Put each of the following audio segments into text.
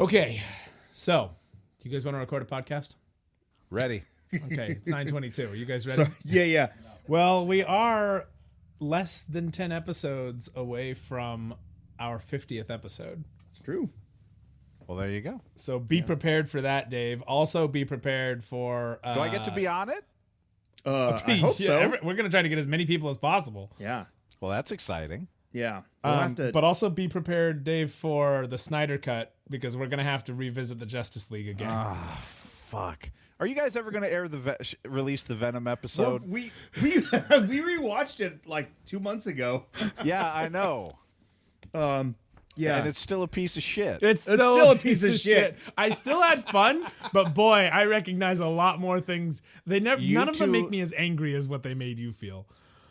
Okay, so do you guys want to record a podcast? Ready. Okay, it's 9:22. Are you guys ready? Yeah. Well, we are less than 10 episodes away from our 50th episode. It's true. Well, there you go. So be prepared for that, Dave. Also be prepared for... Do I get to be on it? I hope so. We're going to try to get as many people as possible. Yeah. Well, that's exciting. Yeah. We'll have to... But also be prepared, Dave, for the Snyder Cut, because we're going to have to revisit the Justice League again. Fuck. Are you guys ever going to release the Venom episode? Well, we rewatched it like 2 months ago. Yeah, I know. Yeah. And it's still a piece of shit. It's still a piece of shit. I still had fun, but boy, I recognize a lot more things. None of them make me as angry as what they made you feel.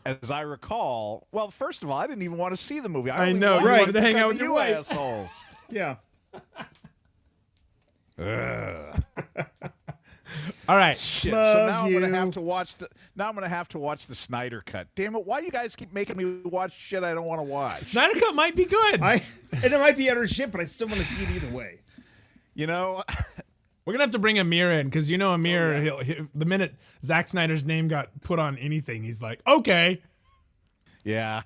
As I recall, well, first of all, I didn't even want to see the movie. I know, you wanted to hang out with your wife. Assholes. Yeah. All right. Shit. Love so now you. I'm gonna have to watch the Snyder Cut. Damn it! Why do you guys keep making me watch shit I don't want to watch? Snyder Cut might be good. And it might be utter shit, but I still want to see it either way. You know, We're gonna have to bring Amir in, because Amir. The minute Zack Snyder's name got put on anything, he's like, okay. yeah.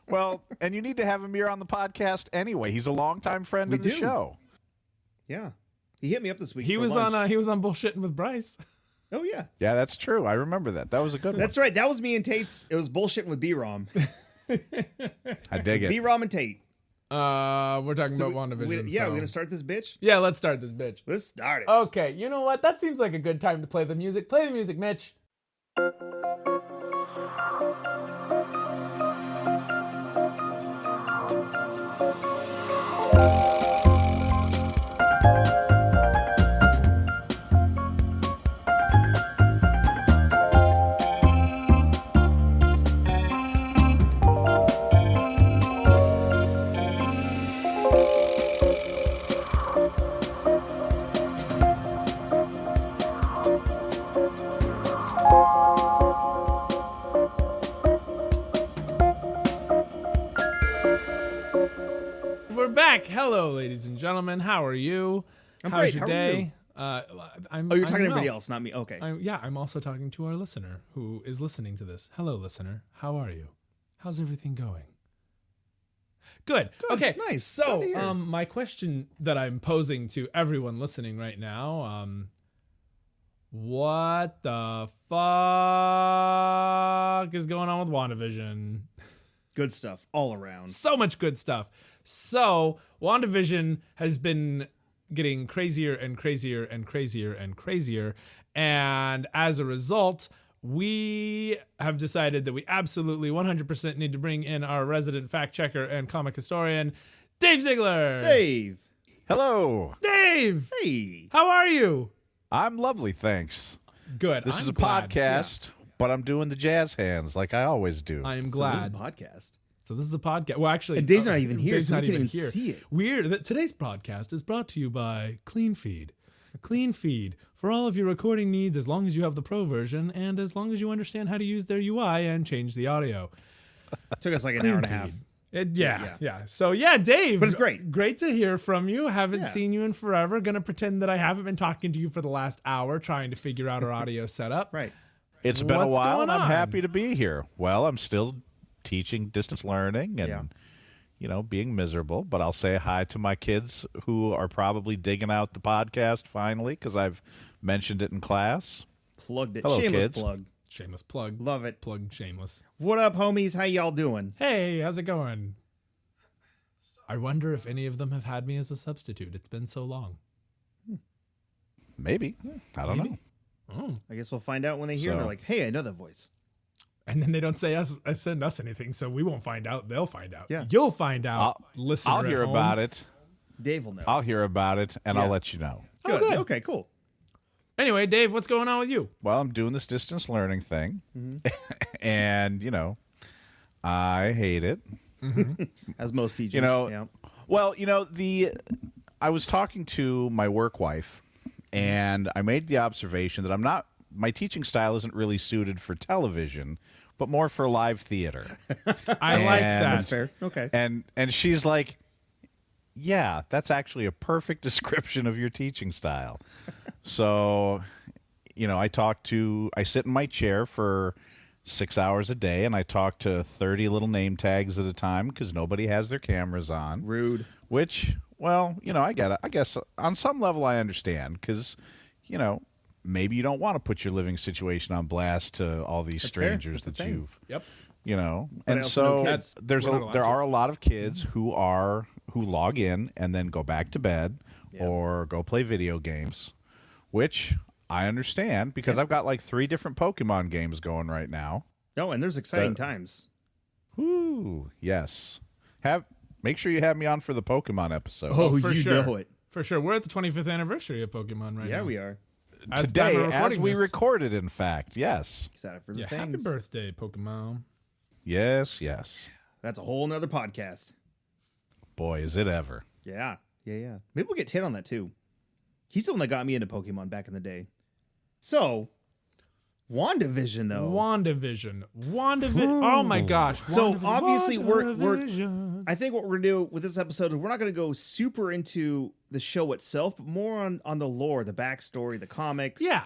Well, and you need to have Amir on the podcast anyway. He's a longtime friend of the show. Yeah. He hit me up this week. He was on Bullshitting with Bryce. Oh, yeah. Yeah, that's true. I remember that. That was a good one. That's right. That was me and Tate's. It was bullshitting with B-Rom. I dig it. B-Rom and Tate. We're talking about WandaVision. We're going to start this bitch? Yeah, let's start this bitch. Let's start it. Okay, you know what? That seems like a good time to play the music. Play the music, Mitch. We're back. Hello, ladies and gentlemen. How are you? I'm How's great. your How day? are I'm Oh, you're talking to well. everybody else, not me. Okay. I'm also talking to our listener who is listening to this. Hello, listener. How are you? How's everything going? Good. Okay. Nice. So, Good to hear. my question that I'm posing to everyone listening right now, what the fuck is going on with WandaVision? Good stuff all around. So much good stuff. So, WandaVision has been getting crazier and crazier and crazier and crazier. And as a result, we have decided that we absolutely 100% need to bring in our resident fact checker and comic historian, Dave Ziegler. Dave. Hello. Dave! Hey. How are you? I'm lovely, thanks. Good. This I'm is a glad. podcast, but I'm doing the jazz hands like I always do. I am So glad. this is a podcast. So this is a podcast. Well, actually, And Dave's not even here, Dave's so we not can't even even here. see it. Weird that today's podcast is brought to you by Clean Feed. Clean Feed for all of your recording needs, as long as you have the pro version and as long as you understand how to use their UI and change the audio. Took us like an hour and a half. Yeah. So yeah, Dave. But it's great. Great to hear from you. Haven't Yeah. seen you in forever. Gonna pretend that I haven't been talking to you for the last hour, trying to figure out our audio setup. Right. It's been a What's while, going and I'm on? happy to be here. Well, I'm still teaching distance learning and, Yeah. being miserable. But I'll say hi to my kids who are probably digging out the podcast finally because I've mentioned it in class. Plugged it. Hello, Shameless kids. plug. Shameless plug. Love it. Plug shameless. What up, homies? How y'all doing? Hey, how's it going? I wonder if any of them have had me as a substitute. It's been so long. Maybe. I don't know. Oh. I guess we'll find out when they hear. So- They're like, hey, I know that voice. And then they don't send us anything, so we won't find out. They'll find out. Yeah. You'll find out. Listener I'll hear at home. about it. Dave will know. I'll hear about it, and Yeah. I'll let you know. Good. good. Okay, cool. Anyway, Dave, what's going on with you? Well, I'm doing this distance learning thing, and, I hate it. As most teachers. Yeah. Well, I was talking to my work wife, and I made the observation that my teaching style isn't really suited for television, but more for live theater. I like that. That's fair. Okay. And she's like, Yeah, that's actually a perfect description of your teaching style. So, I sit in my chair for 6 hours a day, and I talk to 30 little name tags at a time because nobody has their cameras on. Rude. Which, well, I get it. I guess on some level I understand because, maybe you don't want to put your living situation on blast to all these strangers that you've, Yep. And I also so know kids. there are a lot of kids who log in and then go back to bed or go play video games, which I understand because I've got like 3 different Pokemon games going right now. Oh, and there's exciting times. Woo, yes. Make sure you have me on for the Pokemon episode. Oh, for you sure. know it. For sure. We're at the 25th anniversary of Pokemon right now. Yeah, we are. At the time Today, of as recording we this. recorded, in fact, yes. Excited for the Yeah, things. happy birthday, Pokemon. Yes, yes. That's a whole nother podcast. Boy, is it ever. Yeah. Maybe we'll get Ted on that too. He's the one that got me into Pokemon back in the day. So, WandaVision though. WandaVision. Oh my gosh. So WandaVision. obviously we're WandaVision. I think what we're gonna do with this episode is we're not gonna go super into the show itself, but more on the lore, the backstory, the comics. Yeah.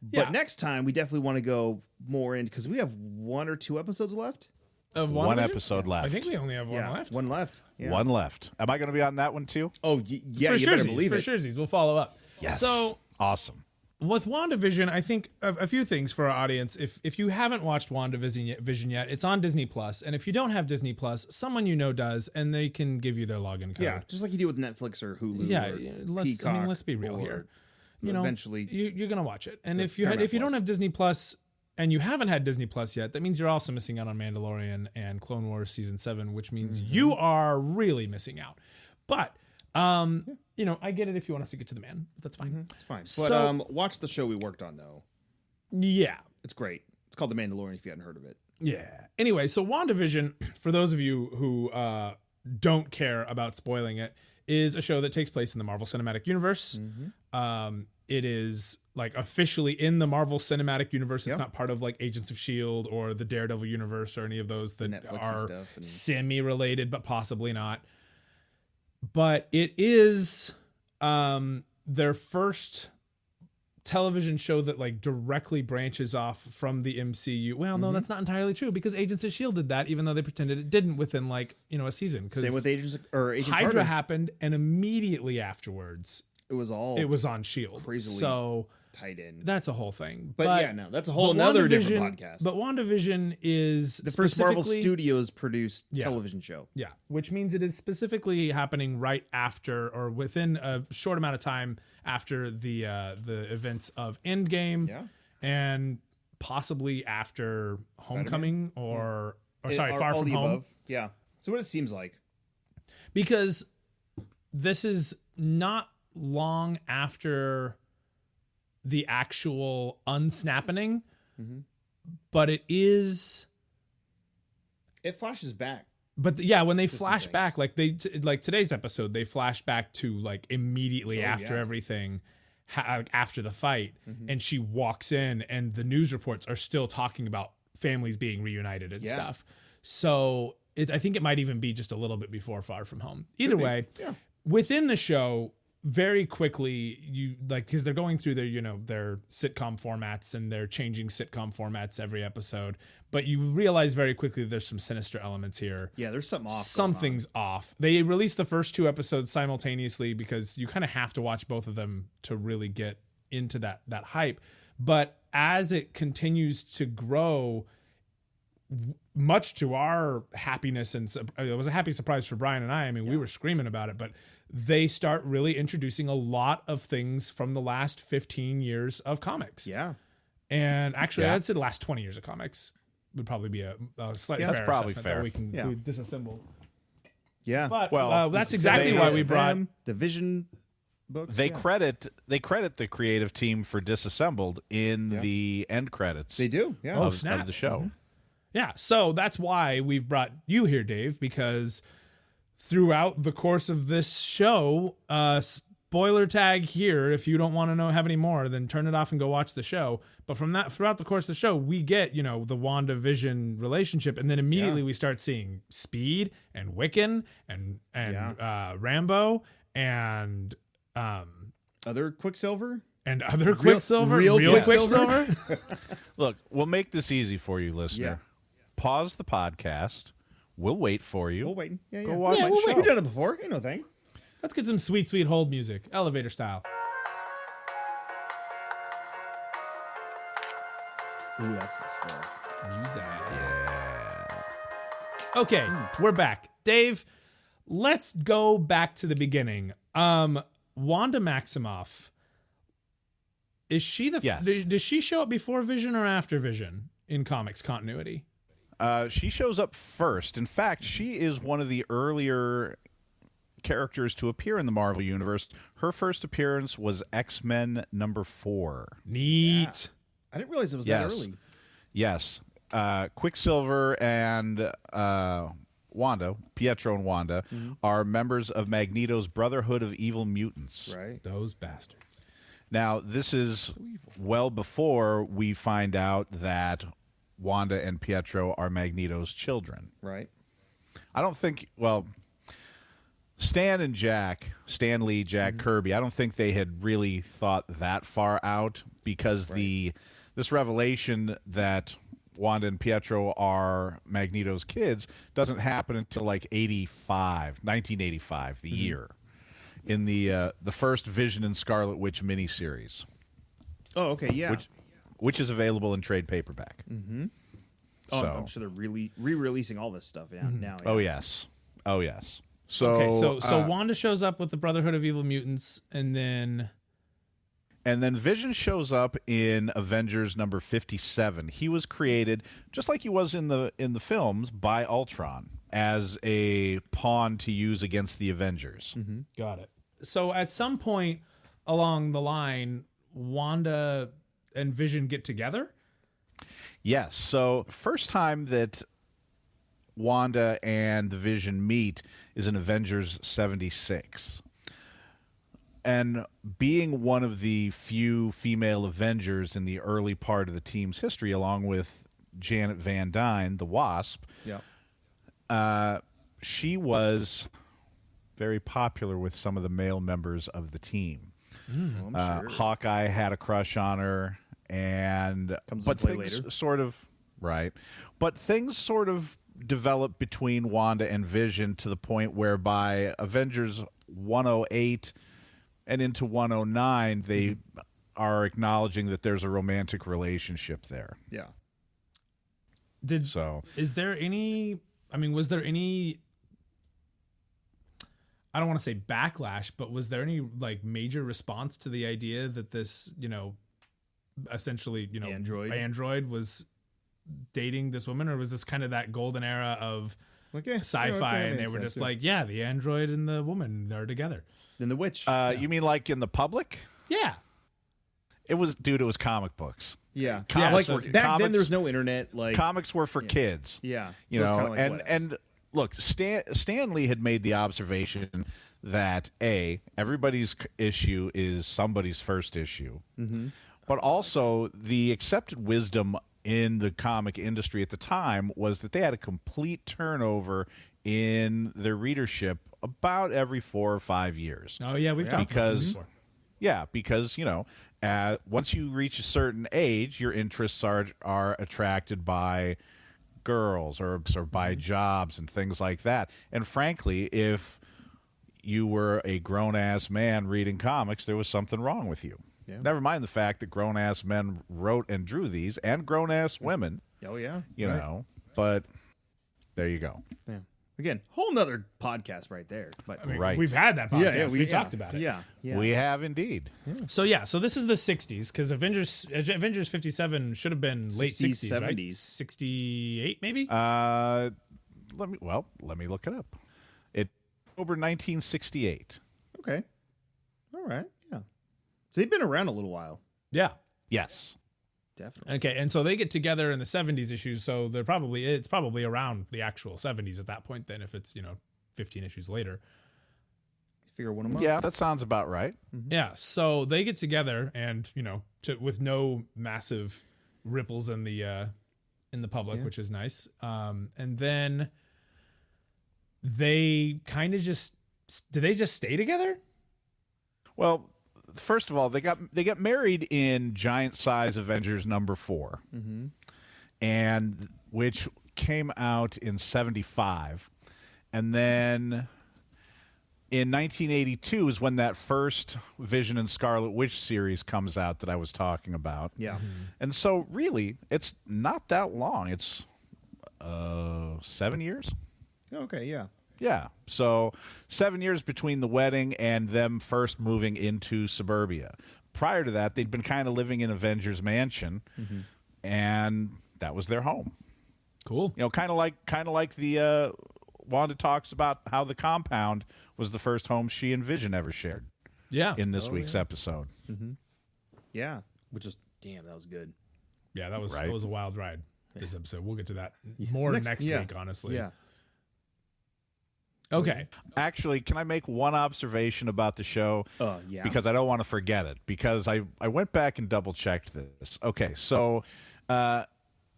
But next time we definitely want to go more in because we have 1 or 2 episodes left. Of One WandaVision? episode left. I think we only have one left. One left. Yeah. One left. Am I going to be on that one too? Oh, yeah, For you better sure, believe it. for sure. We'll follow up. Yes. So Awesome. with WandaVision, I think a few things for our audience. If you haven't watched WandaVision yet, it's on Disney Plus, and if you don't have Disney Plus, someone you know does, and they can give you their login code. Yeah, just like you do with Netflix or Hulu. Yeah, or let's Peacock be real or here. eventually, you're gonna watch it, and the if you Paramount don't Plus. have Disney Plus and you haven't had Disney Plus yet, that means you're also missing out on Mandalorian and Clone Wars season 7, which means you are really missing out. But I get it if you want to stick it to the man. That's fine. it's fine. But So- watch the show we worked on though. Yeah. It's great. It's called The Mandalorian. If you hadn't heard of it. Yeah. Anyway, so WandaVision, for those of you who don't care about spoiling it, is a show that takes place in the Marvel Cinematic Universe. It is like officially in the Marvel Cinematic Universe. It's Yep. not part of like Agents of S.H.I.E.L.D. or the Daredevil universe or any of those that Netflixy are stuff and- semi-related, but possibly not. But it is their first television show that like directly branches off from the MCU. Well, no, that's not entirely true because Agents of S.H.I.E.L.D. did that, even though they pretended it didn't within like, a season. Same with Agent Hydra Carter. happened, and immediately afterwards, It was all it was on S.H.I.E.L.D. crazily So tied in. that's a whole thing. But yeah, no, that's a whole nother different podcast. But WandaVision is The first Marvel specifically- Studios produced television show. Yeah, which means it is specifically happening right after or within a short amount of time after the events of Endgame, Yeah. and possibly after Homecoming or Far all From the Home, above. Yeah. So what it seems like. because this is not long after the actual unsnapping, but it is. It flashes back. But when they some flash things. back, like like today's episode, they flash back to like immediately after yeah. everything, after the fight, and she walks in, and the news reports are still talking about families being reunited and Yeah. stuff. So I think it might even be just a little bit before Far From Home. Either way, Yeah. within the show, very quickly because they're going through their sitcom formats and they're changing sitcom formats every episode, but you realize very quickly there's some sinister elements here. Yeah, there's something off. Something's off. They released the first 2 episodes simultaneously because you kind of have to watch both of them to really get into that hype. But as it continues to grow, much to our happiness, and it was a happy surprise for Brian and I mean, we were screaming about it, but they start really introducing a lot of things from the last 15 years of comics. Yeah. And actually, Yeah. I'd say the last 20 years of comics would probably be a slightly Yeah, that's fair probably assessment fair. that we can Yeah. disassemble. Yeah. But Well, that's they- exactly why we brought. the Vision books. They yeah. credit the creative team for Disassembled in the end credits They do. Yeah. Oh, of, snap. of the show. Yeah, so that's why we've brought you here, Dave, because throughout the course of this show, spoiler tag here. If you don't want to have any more, then turn it off and go watch the show. But from that, throughout the course of the show, we get, the WandaVision relationship. And then immediately we start seeing Speed and Wiccan and Rambo and other Quicksilver. And other Quicksilver? Real Quicksilver? Look, we'll make this easy for you, listener. Yeah. Pause the podcast. We'll wait for you. We'll wait. Yeah, Go watch the we'll show. wait. We've done it before. Ain't no thing. Let's get some sweet, sweet hold music. Elevator style. Ooh, that's the stuff. Music. Yeah. Okay, we're back. Dave, let's go back to the beginning. Wanda Maximoff. Is she Yes. Does she show up before Vision or after Vision in comics continuity? She shows up first. In fact, she is one of the earlier characters to appear in the Marvel Universe. Her first appearance was X-Men #4. Neat. I didn't realize it was that early. Yes. Quicksilver and Wanda, Pietro and Wanda, are members of Magneto's Brotherhood of Evil Mutants. Right. Those bastards. Now, this is well before we find out that Wanda and Pietro are Magneto's children. Right. I don't think, Stan Lee, Jack Kirby, I don't think they had really thought that far out because this revelation that Wanda and Pietro are Magneto's kids doesn't happen until like 1985, the year, in the first Vision and Scarlet Witch miniseries. Oh, okay, yeah. Which is available in trade paperback. Mm-hmm. Oh, So, I'm sure they're re-releasing all this stuff now. Yeah. oh yes. So Okay, so Wanda shows up with the Brotherhood of Evil Mutants, and then Vision shows up in Avengers #57. He was created just like he was in the films by Ultron as a pawn to use against the Avengers. got it. So at some point along the line, Wanda and Vision get together. Yes. So first time that Wanda and the Vision meet is in Avengers 76. And being one of the few female Avengers in the early part of the team's history, along with Janet Van Dyne, the Wasp, she was very popular with some of the male members of the team. I'm sure. Hawkeye had a crush on her, and Comes but into play things later. sort of but things sort of developed between Wanda and Vision to the point whereby Avengers 108 and into 109 they are acknowledging that there's a romantic relationship there. Yeah. Was there any I don't want to say backlash, but was there any like major response to the idea that this, essentially, android was dating this woman, or was this kind of that golden era of sci-fi and they were just like, yeah, the android and the woman, they're together. Then the witch. You mean like in the public? Yeah. It was comic books. Yeah. Comics Like were- back comics- then there's no internet. Like Comics were for kids. Yeah. You So it's know, kinda like and whatevs. and look, Stan Lee had made the observation that everybody's issue is somebody's first issue, but also the accepted wisdom in the comic industry at the time was that they had a complete turnover in their readership about every 4 or 5 years. Oh yeah, we've talked about this before. Yeah, because once you reach a certain age, your interests are attracted by girls or by jobs and things like that. And frankly, if you were a grown-ass man reading comics, there was something wrong with you. Yeah. Never mind the fact that grown-ass men wrote and drew these, and grown-ass women, Oh yeah. you know. But there you go. Yeah. Again, whole nother podcast right there. But Right. We've had that podcast. We talked about it. Yeah. Yeah. We have indeed. So this is the 60s, because Avengers 57 should have been late 60s, 60s, right? 70s. 68 maybe. Let me look it up. October 1968. Okay. All right. Yeah. So they've been around a little while. Yeah. Yes. Definitely. Okay, and so they get together in the 70s issues, so it's probably around the actual 70s at that point then, if it's 15 issues later. Figure one of them out. Yeah, that sounds about right. Yeah, so they get together, and with no massive ripples in the public, which is nice. And then they kind of did they just stay together? Well, first of all, they got married in Giant Size Avengers #4, and which came out in '75, and then in 1982 is when that first Vision and Scarlet Witch series comes out that I was talking about. Yeah. And so really, it's not that long. It's 7 years. Okay, yeah. Yeah. So 7 years between the wedding and them first moving into suburbia. Prior to that, they'd been kind of living in Avengers Mansion, and that was their home. Cool. Kind of like the Wanda talks about how the compound was the first home she and Vision ever shared. Yeah. In this week's episode. Yeah. Which is damn, that was good. Yeah, that was Right. a wild ride. This episode. We'll get to that more next week, honestly. Yeah. Okay. Actually, can I make one observation about the show? Yeah. Because I don't want to forget it. Because I went back and double checked this. Okay, so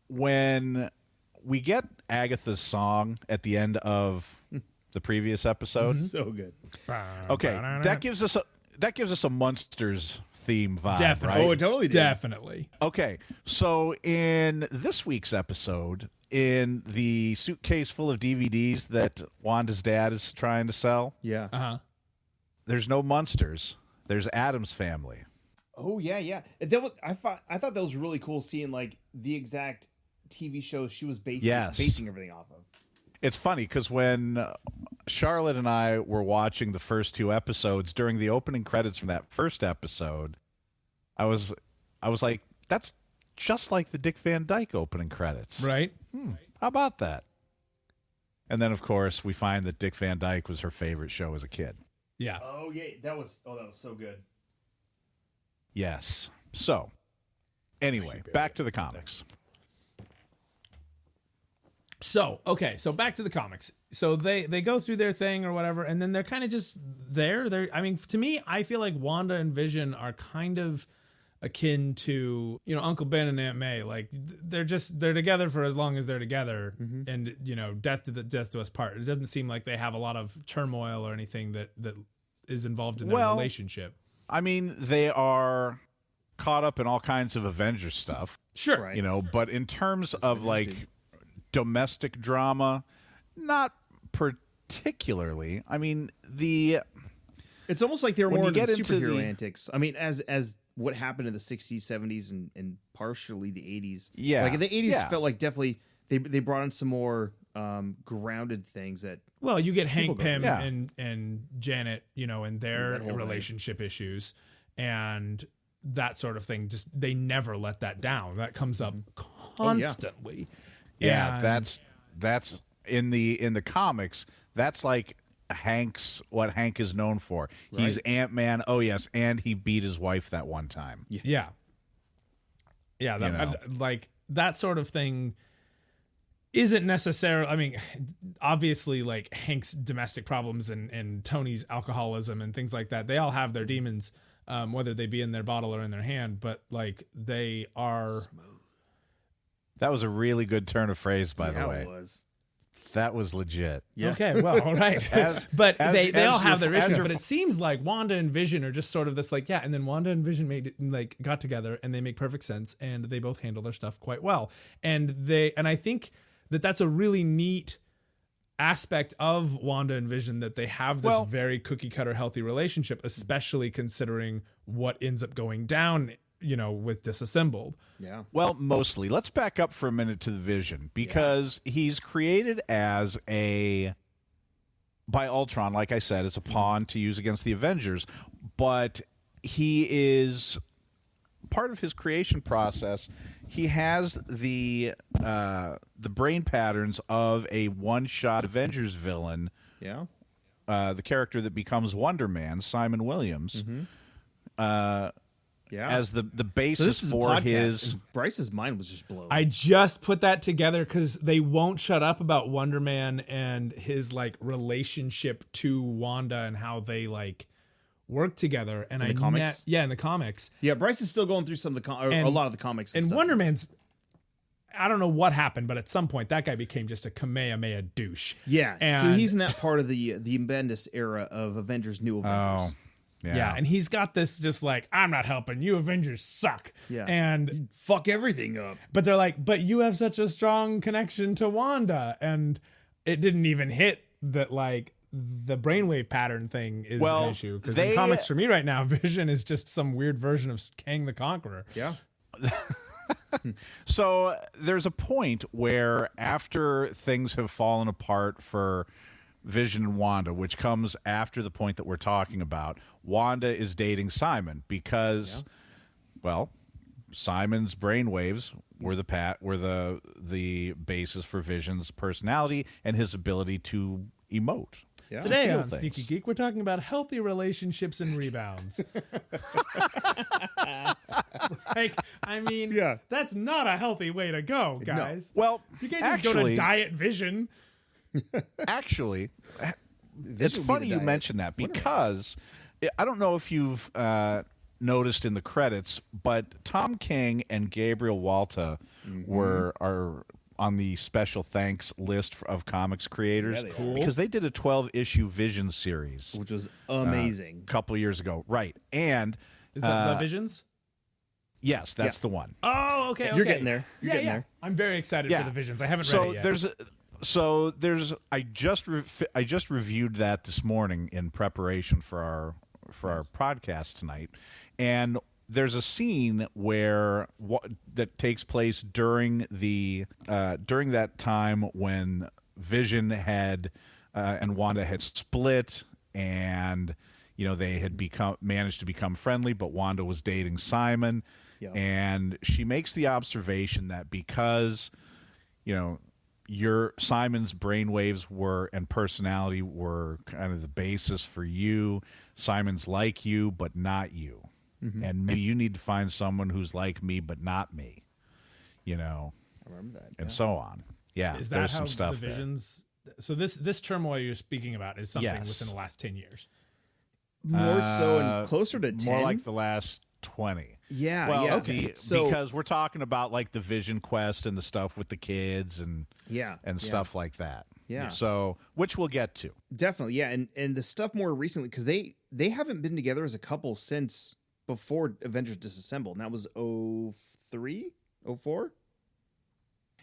when we get Agatha's song at the end of the previous episode, So good. okay, that gives us a Munsters theme vibe, Definitely. right? Oh, it totally did. Definitely. Okay, so in this week's episode, in the suitcase full of DVDs that Wanda's dad is trying to sell, Yeah. Uh-huh. there's no Munsters. There's Addams Family. Oh yeah, yeah. That was, I thought that was really cool seeing like the exact TV shows she was basing everything off of. It's funny because when Charlotte and I were watching the first two episodes, during the opening credits from that first episode, I was like, that's just like the Dick Van Dyke opening credits. Right? How about that? And then, of course, we find that Dick Van Dyke was her favorite show as a kid. Yeah. Oh yeah, that was so good. Yes. So, anyway, back to the comics. So, okay, so back to the comics. So they go through their thing or whatever, and then they're kind of just there. I mean, to me, I feel like Wanda and Vision are kind of akin to, Uncle Ben and Aunt May. Like they're together for as long as they're together, and death to us part. It doesn't seem like they have a lot of turmoil or anything that is involved in their relationship. I mean, they are caught up in all kinds of Avengers stuff. Sure. Right. But in terms of like domestic drama, not particularly. I mean, It's almost like they were When more you into get into superhero the- antics. I mean, as what happened in the 60s, 70s, and partially the 80s. Yeah, Like in the 80s yeah. felt like definitely they brought in some more grounded things that Well, you get Hank people go- Pym Yeah. and Janet, and their that whole relationship issues and that sort of thing. Just they never let that down. That comes up constantly. Yeah, And- that's in the comics. That's like what Hank is known for. He's Ant-Man. Oh yes, and he beat his wife that one time. Yeah. Like that sort of thing isn't necessarily, I mean, obviously like Hank's domestic problems and Tony's alcoholism and things like that. They all have their demons, whether they be in their bottle or in their hand, but like they are. That was a really good turn of phrase, by the way. it was. That was legit. Yeah. Okay, well, all right. But they all have their issues. But it seems like Wanda and Vision are just sort of this like, and then Wanda and Vision got together and they make perfect sense and they both handle their stuff quite well. And I think that's a really neat aspect of Wanda and Vision, that they have this very cookie cutter healthy relationship, especially considering what ends up going down, with Disassembled. Yeah. Well, mostly. Let's back up for a minute to the Vision, because he's created by Ultron, like I said, as a pawn to use against the Avengers, but he is part of his creation process. He has the brain patterns of a one-shot Avengers villain. Yeah. The character that becomes Wonder Man, Simon Williams. as the So basis this is a for podcast, his. and Bryce's mind was just blown. I just put that together because they won't shut up about Wonder Man and his like relationship to Wanda and how they like work together. And In the comics? in the comics. Yeah, Bryce is still going through some of the a lot of the comics And stuff. Wonder Man's, I don't know what happened, but at some point that guy became just a Kamehameha douche. Yeah, so And- he's in that part of the Bendis era of Avengers, New Avengers. Oh, Yeah, and he's got this just like, I'm not helping you, Avengers suck. Yeah. And Fuck everything up. but they're like, but you have such a strong connection to Wanda, and it didn't even hit that like the brainwave pattern thing is an issue because in comics for me right now, Vision is just some weird version of Kang the Conqueror. Yeah. So there's a point where after things have fallen apart for Vision and Wanda, which comes after the point that we're talking about, Wanda is dating Simon because, well, Simon's brainwaves were the basis for Vision's personality and his ability to emote. Yeah. Today feel on things. Sneaky Geek, we're talking about healthy relationships and rebounds. Like, I mean, Yeah. that's not a healthy way to go, guys. Well, You can't just go to Diet Vision. actually, will it's be funny the you diet. mentioned that because I don't know if you've noticed in the credits, but Tom King and Gabriel Walta are on the special thanks list of comics creators Yeah, they are. because they did a 12-issue Vision series Which was amazing. a couple of years ago, right? And Is that the Visions? yes, that's the one. Oh, okay. You're getting there. You're getting there. I'm very excited for the Visions. I haven't read it yet. I just reviewed that this morning in preparation for our podcast tonight, and there's a scene where that takes place during that time when Vision had and Wanda had split, and they had managed to become friendly, but Wanda was dating Simon. Yeah. And she makes the observation that because your Simon's brainwaves and personality were kind of the basis for you. Simon's like you, but not you. And maybe you need to find someone who's like me, but not me. I remember that. And so on. Yeah, Is that there's how some stuff the Visions? So this turmoil you're speaking about is something Yes. within the last 10 years. More so and closer to 10. More like the last 20. Yeah, Well, yeah. okay. Because we're talking about like the Vision Quest and the stuff with the kids and stuff like that. Yeah. So, which we'll get to. Definitely, yeah. And the stuff more recently, because they haven't been together as a couple since before Avengers Disassembled, and that was 03, 04?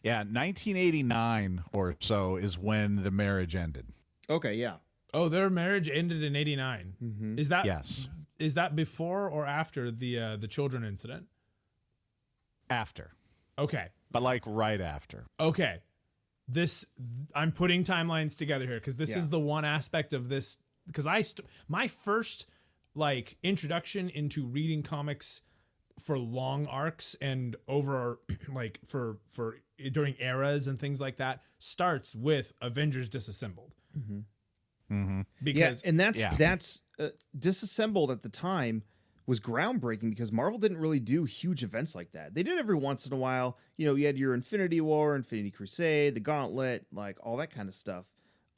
Yeah, 1989 or so is when the marriage ended. Okay, yeah. Oh, their marriage ended in 89. Mm-hmm. Is that Yes. Is that before or after the children incident? After. Okay. But like right after. Okay. I'm putting timelines together here because this is the one aspect of this because my first like introduction into reading comics for long arcs and over like for during eras and things like that starts with Avengers Disassembled. Because and that's Disassembled at the time was groundbreaking because Marvel didn't really do huge events like that. They did every once in a while. You had your Infinity War, Infinity Crusade, the Gauntlet, like all that kind of stuff.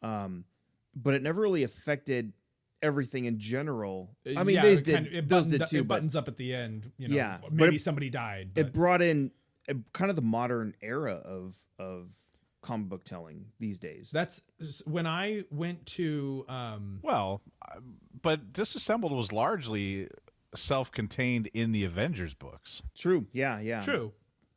But it never really affected everying in general. I mean, those did too. It buttons up at the end. Yeah, but maybe somebody died. But it brought in kind of the modern era of comic book telling these days. that's when I went to. But Disassembled was largely self-contained in the Avengers books. True. Yeah. True.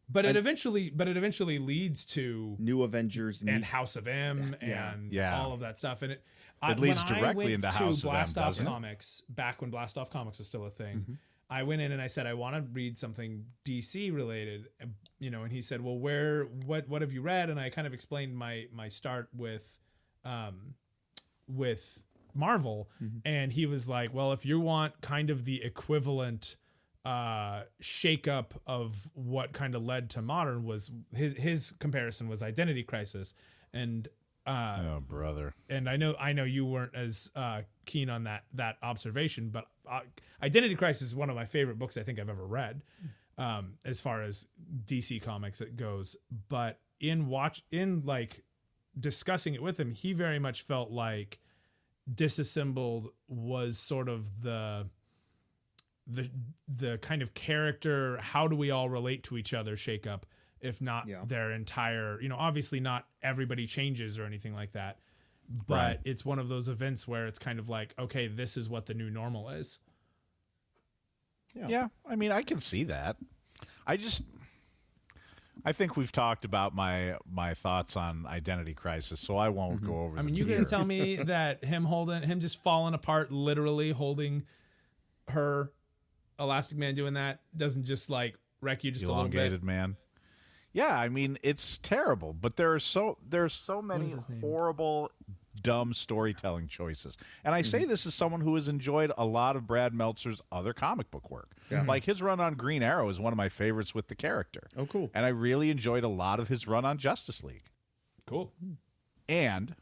But it eventually leads to New Avengers and House of M and Yeah. all of that stuff. And it leads when I directly went into to House of M, Blast Off doesn't it? Comics, back when Blast Off Comics was still a thing, I went in and I said I want to read something DC related, and he said, "Well, what have you read?" And I kind of explained my start with Marvel, and he was like, "Well, if you want kind of the equivalent shakeup of what kind of led to modern was his comparison was Identity Crisis, and Oh, brother. And I know you weren't as keen on that observation, but Identity Crisis is one of my favorite books I think I've ever read, as far as DC Comics it goes. But in like discussing it with him, he very much felt like Disassembled was sort of the kind of character, how do we all relate to each other shakeup, if not their entire, obviously not everybody changes or anything like that, but it's one of those events where it's kind of like, okay, this is what the new normal is. Yeah, I mean, I can see that. I think we've talked about my thoughts on Identity Crisis, so I won't go over. I mean, you gonna tell me that him just falling apart, literally holding her Elastic Man, doing that doesn't just like wreck you just elongated a little bit? Man. Yeah, I mean, it's terrible, but there's so many horrible, dumb storytelling choices. And I say this as someone who has enjoyed a lot of Brad Meltzer's other comic book work. Yeah. Like his run on Green Arrow is one of my favorites with the character. Oh, cool. And I really enjoyed a lot of his run on Justice League. Cool. And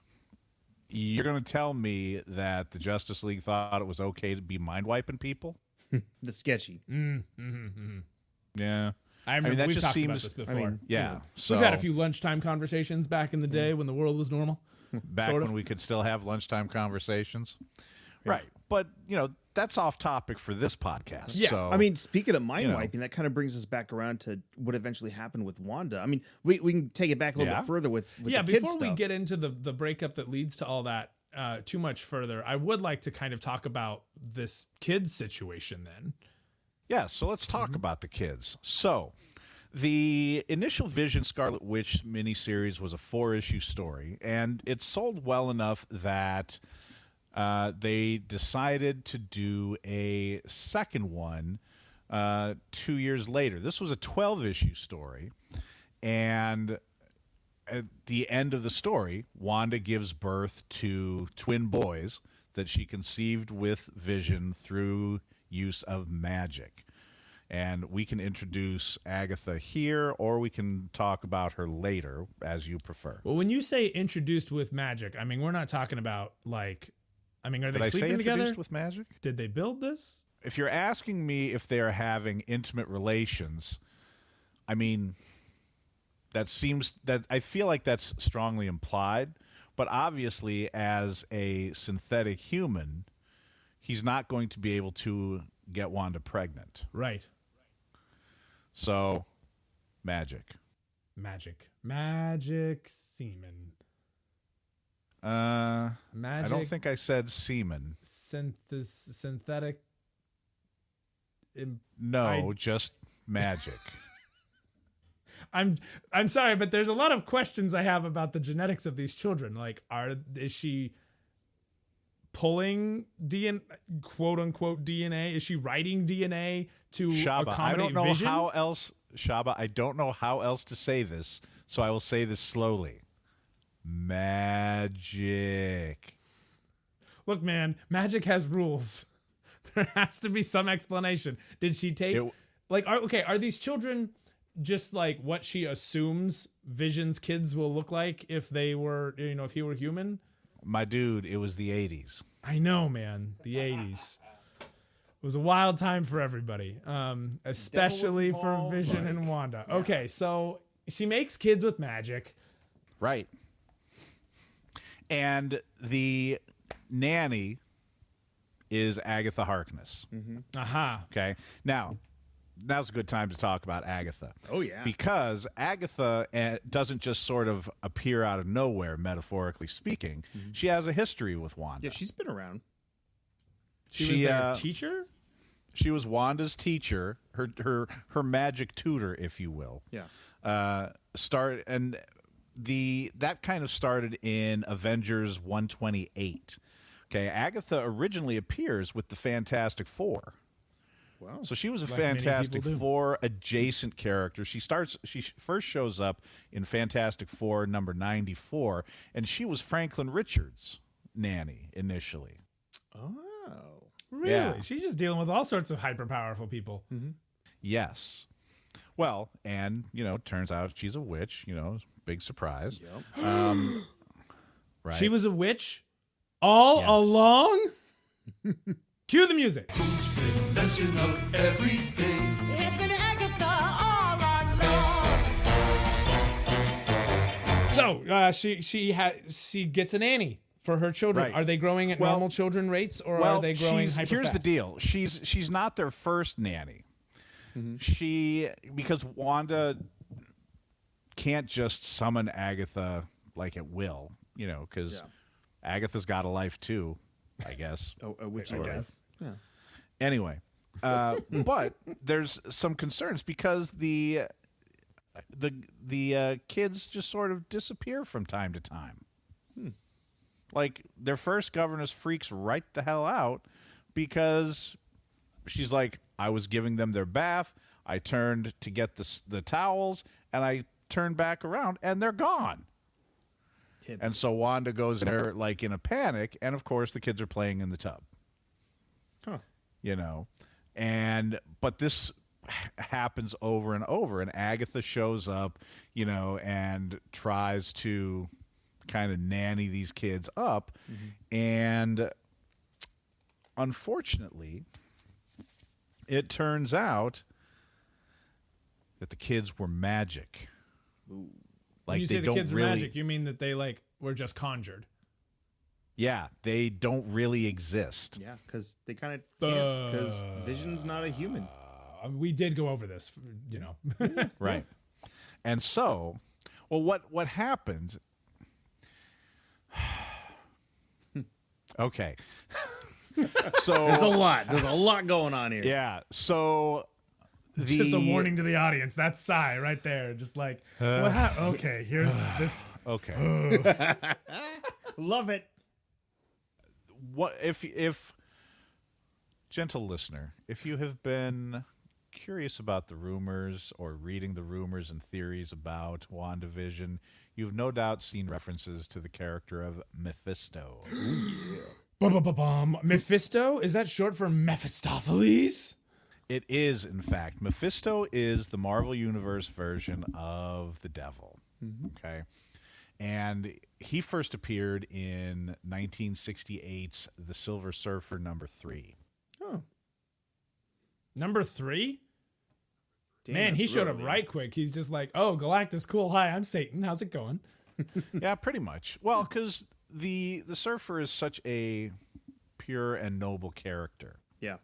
you're going to tell me that the Justice League thought it was okay to be mind-wiping people? The sketchy. Yeah. I remember that we've just talked seems, about this before. Yeah. So, we've had a few lunchtime conversations back in the day when the world was normal. Back when we could still have lunchtime conversations. Yeah. Right. But, that's off topic for this podcast. Yeah. So, I mean, speaking of mind wiping, that kind of brings us back around to what eventually happened with Wanda. I mean, we can take it back a little bit further with the kids before we stuff. get into the breakup that leads to all that too much further, I would like to kind of talk about this kids situation then. Yeah, so let's talk about the kids. So, the initial Vision Scarlet Witch miniseries was a 4-issue story, and it sold well enough that they decided to do a second one 2 years later. This was a 12-issue story, and at the end of the story, Wanda gives birth to twin boys that she conceived with Vision through use of magic. And we can introduce Agatha here, or we can talk about her later, as you prefer. Well, when you say introduced with magic, I mean, we're not talking about like, I mean, are they sleeping together? Introduced with magic? Did they build this? If you're asking me if they are having intimate relations, I mean, that I feel like that's strongly implied. But obviously, as a synthetic human, he's not going to be able to get Wanda pregnant. Right. So, magic semen. Magic. I don't think I said semen. Synthetic. Just magic. I'm sorry, but there's a lot of questions I have about the genetics of these children. Like, is she pulling DNA, quote unquote DNA? Is she writing DNA to accommodate I don't know Vision? how else, Shaba. I don't know how else to say this, so I will say this slowly. Magic. Look, man, magic has rules. There has to be some explanation. Did she take are these children just like what she assumes Vision's kids will look like if they were, if he were human? My dude, it was the 80s. I know, man. The 80s. It was a wild time for everybody, especially for Vision and Wanda. Yeah. Okay, so she makes kids with magic. Right. And the nanny is Agatha Harkness. Mm-hmm. Aha. Okay. Now's a good time to talk about Agatha. Oh, yeah. Because Agatha doesn't just sort of appear out of nowhere, metaphorically speaking. Mm-hmm. She has a history with Wanda. Yeah, she's been around. She was their teacher? She was Wanda's teacher, her magic tutor, if you will. Yeah. That kind of started in Avengers 128. Okay, Agatha originally appears with the Fantastic Four. Wow. So she was a Fantastic Four adjacent character. She first shows up in Fantastic Four number 94, and she was Franklin Richards' nanny initially. Oh. Really? Yeah. She's just dealing with all sorts of hyper powerful people. Mm-hmm. Yes. Well, and turns out she's a witch. Big surprise. Yep. Right. She was a witch all Yes. along? Cue the music. Who's been messing up everything? It's been Agatha all along. So she gets a nanny for her children. Right. Are they growing at Well- normal children rates, or well, are they growing hyper here's the fast? deal. She's not their first nanny. Because Wanda can't just summon Agatha like at will, because Agatha's got a life too, I guess. A witch I life. guess. Yeah. Anyway, but there's some concerns because the kids just sort of disappear from time to time. Like their first governess freaks right the hell out because she's like, I was giving them their bath. I turned to get the towels, and I turned back around, and they're gone. And so Wanda goes there like in a panic, and of course the kids are playing in the tub. Huh. But this happens over and over, and Agatha shows up, and tries to kind of nanny these kids up, and unfortunately, it turns out that the kids were magic. When Like you they say the don't kids are really, magic, you mean that they were just conjured. yeah, they don't really exist. Yeah, because they kind of can't, because Vision's not a human. We did go over this, Right. And so, well, what happened? Okay. So There's a lot going on here. yeah. So Just a warning to the audience. That's Psy right there. Just like, okay, here's this. Okay. Love it. What if gentle listener, if you have been curious about the rumors or reading the rumors and theories about WandaVision, you've no doubt seen references to the character of Mephisto. Mephisto? Is that short for Mephistopheles? It is, in fact. Mephisto is the Marvel Universe version of the devil. Okay. And he first appeared in 1968's The Silver Surfer #3. Oh, Number 3? damn, Man, he that's showed up early. right quick. He's just like, oh, Galactus, cool. Hi, I'm Satan. How's it going? Yeah, pretty much. Well, because the Surfer is such a pure and noble character. Yeah.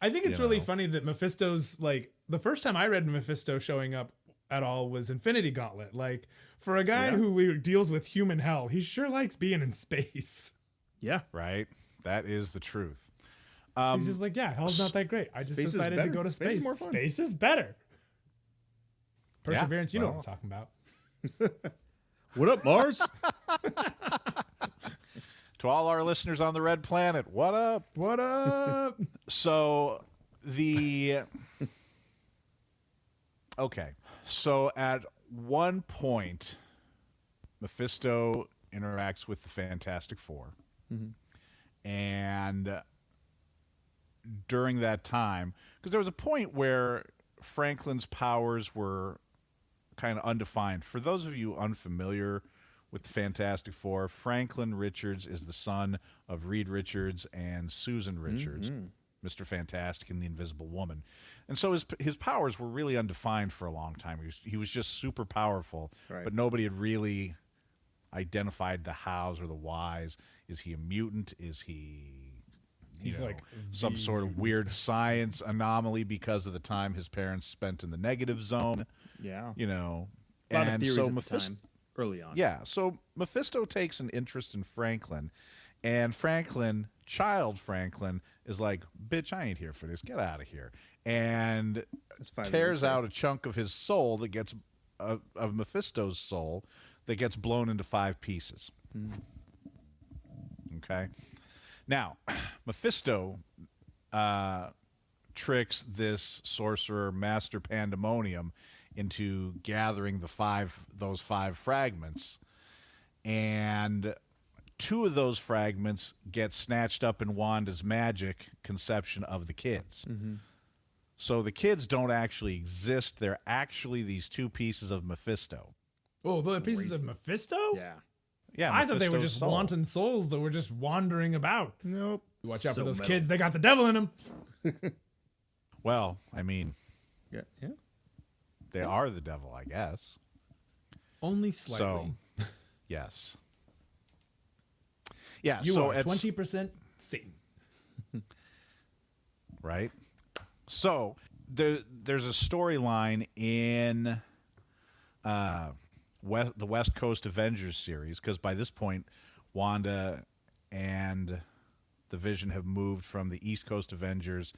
I think it's really funny that Mephisto's the first time I read Mephisto showing up at all was Infinity Gauntlet. Like, for a guy who deals with human hell, he sure likes being in space. Yeah. Right? That is the truth. He's just like, yeah, hell's not that great. I just Space is decided to better. go to Space is space. more fun. Space is better. Perseverance, you know well. what I'm talking about. What up, Mars? To all our listeners on the Red Planet, what up? What up? So okay. So at one point, Mephisto interacts with the Fantastic Four. And during that time, because there was a point where Franklin's powers were kind of undefined. For those of you unfamiliar with the Fantastic Four, Franklin Richards is the son of Reed Richards and Susan Richards, Mr. Fantastic and the Invisible Woman. And so his powers were really undefined for a long time. He was just super powerful, Right. but nobody had really identified the hows or the whys. Is he a mutant? Is he He's like some sort of weird science anomaly because of the time his parents spent in the negative zone? Yeah. You know, A lot and of theories so at the Mephisto, time, early on. yeah, so Mephisto takes an interest in Franklin, and Child Franklin, is like, bitch, I ain't here for this. Get out of here. And That's fine, tears we can say. out a chunk of his soul that gets, of Mephisto's soul, that gets blown into 5 pieces. Okay? Now, Mephisto tricks this sorcerer, Master Pandemonium, into gathering those 5 fragments, and 2 of those fragments get snatched up in Wanda's magic conception of the kids. So the kids don't actually exist. They're actually these 2 pieces of Mephisto. Oh, the pieces of Mephisto? Yeah. Yeah, I thought they were Mephisto's just soul. wanton souls that were just wandering about. Nope. Watch out So for those metal. kids. They got the devil in them. Well, I mean, Yeah. Yeah. they are the devil, I guess. Only slightly. So, yes. Yeah, You so are at 20% Satan. right? So there's a storyline in the West Coast Avengers series, because by this point, Wanda and the Vision have moved from the East Coast Avengers,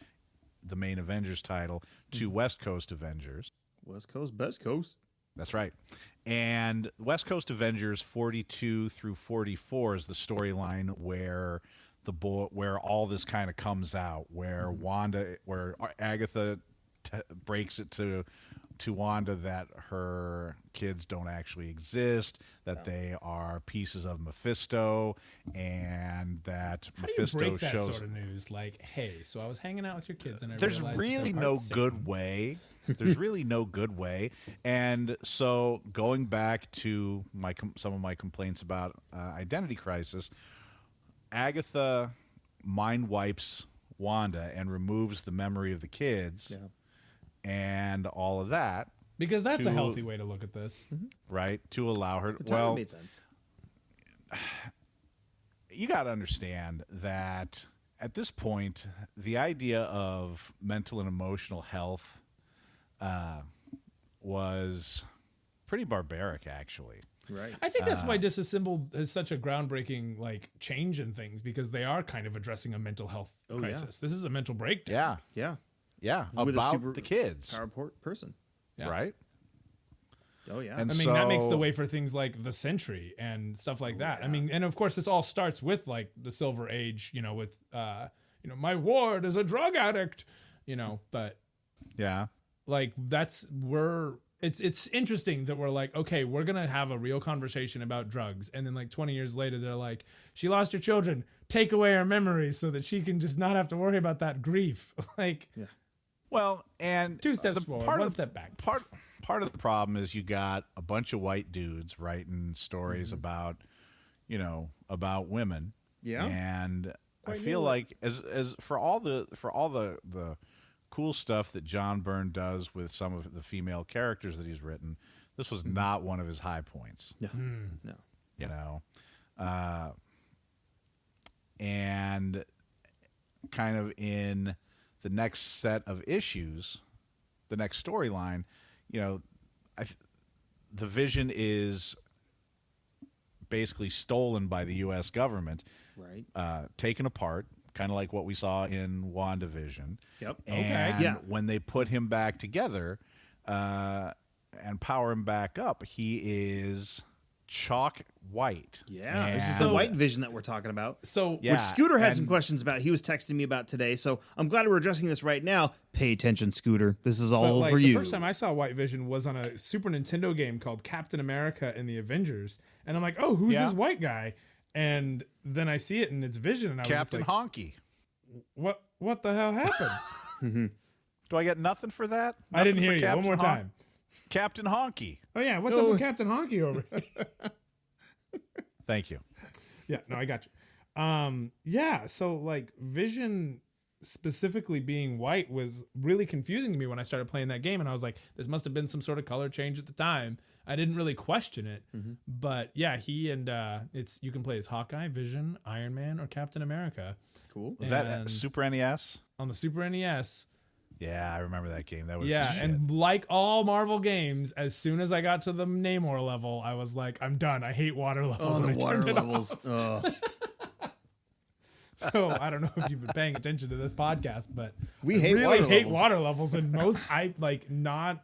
the main Avengers title, to West Coast Avengers. West Coast, best coast. That's right. And West Coast Avengers 42 through 44 is the storyline where where all this kind of comes out, where where Agatha breaks it to Wanda that her kids don't actually exist, that they are pieces of Mephisto, and that How do you Mephisto break that shows. sort of news? Like, hey, so I was hanging out with your kids and I There's realized that really they're no part good Satan. way. There's really no good way. And so going back to some of my complaints about Identity Crisis, Agatha mind wipes Wanda and removes the memory of the kids and all of that, Because that's a to- healthy way to look at this. right? To allow her. The timing made sense. You got to understand that at this point, the idea of mental and emotional health was pretty barbaric, actually. Right. I think that's why Disassembled is such a groundbreaking like change in things, because they are kind of addressing a mental health crisis. This is a mental breakdown. Yeah, Yeah. yeah, With a about super the kids, power person. Yeah. right? Oh yeah. And I mean, that makes the so- way for things like the Sentry and stuff like that. I mean, and of course, this all starts with like the Silver Age, with, my ward is a drug addict, but Yeah, like it's interesting that we're like, okay, we're going to have a real conversation about drugs. And then like 20 years later, they're like, she lost her children, take away her memories so that she can just not have to worry about that grief. Like well, and two steps the forward, part one of, step back. Part of the problem is you got a bunch of white dudes writing stories about, about women. Yeah. And I Quite feel new. like as for all the cool stuff that John Byrne does with some of the female characters that he's written, this was not one of his high points. No. And kind of in the next set of issues, the next storyline, the Vision is basically stolen by the U.S. government, Right. taken apart, kind of like what we saw in WandaVision. Yep. And Yeah. when they put him back together and power him back up, he is chalk white. Yeah. This is And- the white vision that we're talking about. So Yeah. Which Scooter had some and- questions about. He was texting me about today, so I'm glad we're addressing this right now. Pay attention, Scooter. This is all like, for the you. first time I saw White Vision was on a Super Nintendo game called Captain America and the Avengers. And I'm like, oh, who's Yeah. this white guy? And then I see it and it's Vision. And I was Captain just like, Honky. what the hell happened? Do I get nothing for that? I didn't Nothing hear for you. One Captain more Hon- time. Captain Honky. Oh, yeah. What's up with Captain Honky over here? Thank you. Yeah, no, I got you. Yeah, so like Vision specifically being white was really confusing to me when I started playing that game, and I was like, this must have been some sort of color change at the time. I didn't really question it, but yeah, he and you can play as Hawkeye, Vision, Iron Man, or Captain America Cool. Was that And- Super NES? on the Super NES. Yeah, I remember that game. That was Yeah, the shit. and like all Marvel games, as soon as I got to the Namor level, I was like, I'm done. I hate water levels. Oh, and the I water turned it off. levels. So I don't know if you've been paying attention to this podcast, but We I hate really water hate levels. water levels in most not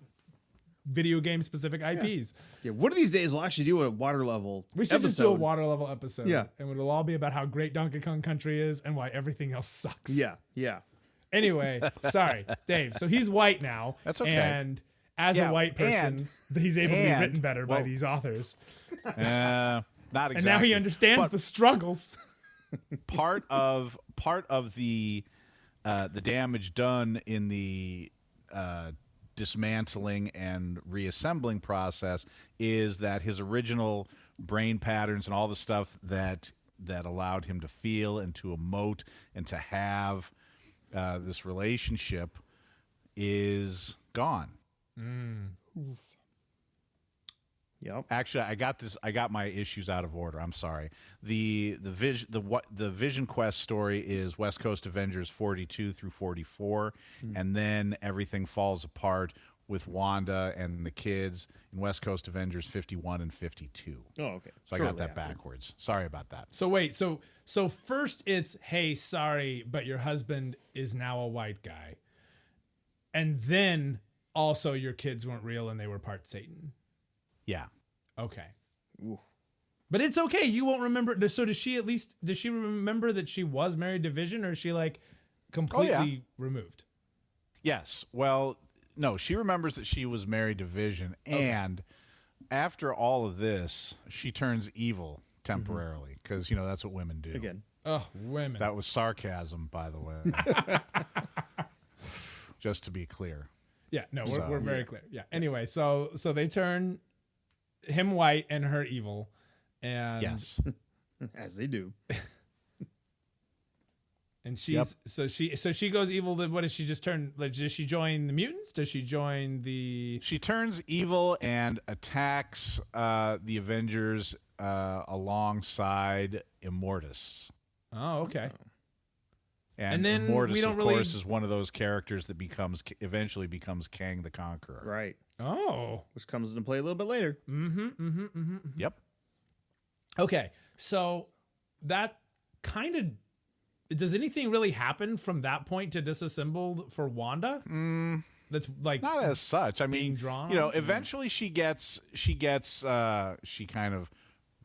video game specific IPs. Yeah, one of these days we'll actually do a water level We should episode. just do a water level episode. Yeah. And it'll all be about how great Donkey Kong Country is and why everything else sucks. Yeah, yeah. Anyway, sorry, Dave. So he's white now. That's okay. And as Yeah, a white person, he's able to be written better by well, these authors. Not exactly. And now he understands But the struggles. part of the damage done in the dismantling and reassembling process is that his original brain patterns and all the stuff that allowed him to feel and to emote and to have this relationship is gone. Yep. Actually, I got my issues out of order. I'm sorry. The Vision Quest story is West Coast Avengers 42 through 44, and then everything falls apart with Wanda and the kids in West Coast Avengers 51 and 52. Oh, okay. So I got that backwards. Sorry about that. So wait, so first it's, hey, sorry, but your husband is now a white guy. And then also your kids weren't real and they were part Satan. Yeah. Okay. Ooh. But it's okay. You won't remember. So does she remember that she was married to Vision, or is she like completely removed? Yes. Well, no, she remembers that she was married to Vision, and after all of this, she turns evil temporarily because that's what women do. Again. Oh, women. That was sarcasm, by the way. Just to be clear. Yeah, no, we're very clear. Yeah. Anyway, so they turn him white and her evil, and Yes. As they do. and she's so she goes evil. What does she just turn? Like, does she join the mutants? Does she join the? She turns evil and attacks the Avengers alongside Immortus. Oh, okay. And then Immortus, we don't of really- course, is one of those characters that eventually becomes Kang the Conqueror. Right. Oh. Which comes into play a little bit later. Yep. Okay, so that kind of, does anything really happen from that point to disassemble for Wanda? That's like Not as such. I being mean, drawn on? eventually she kind of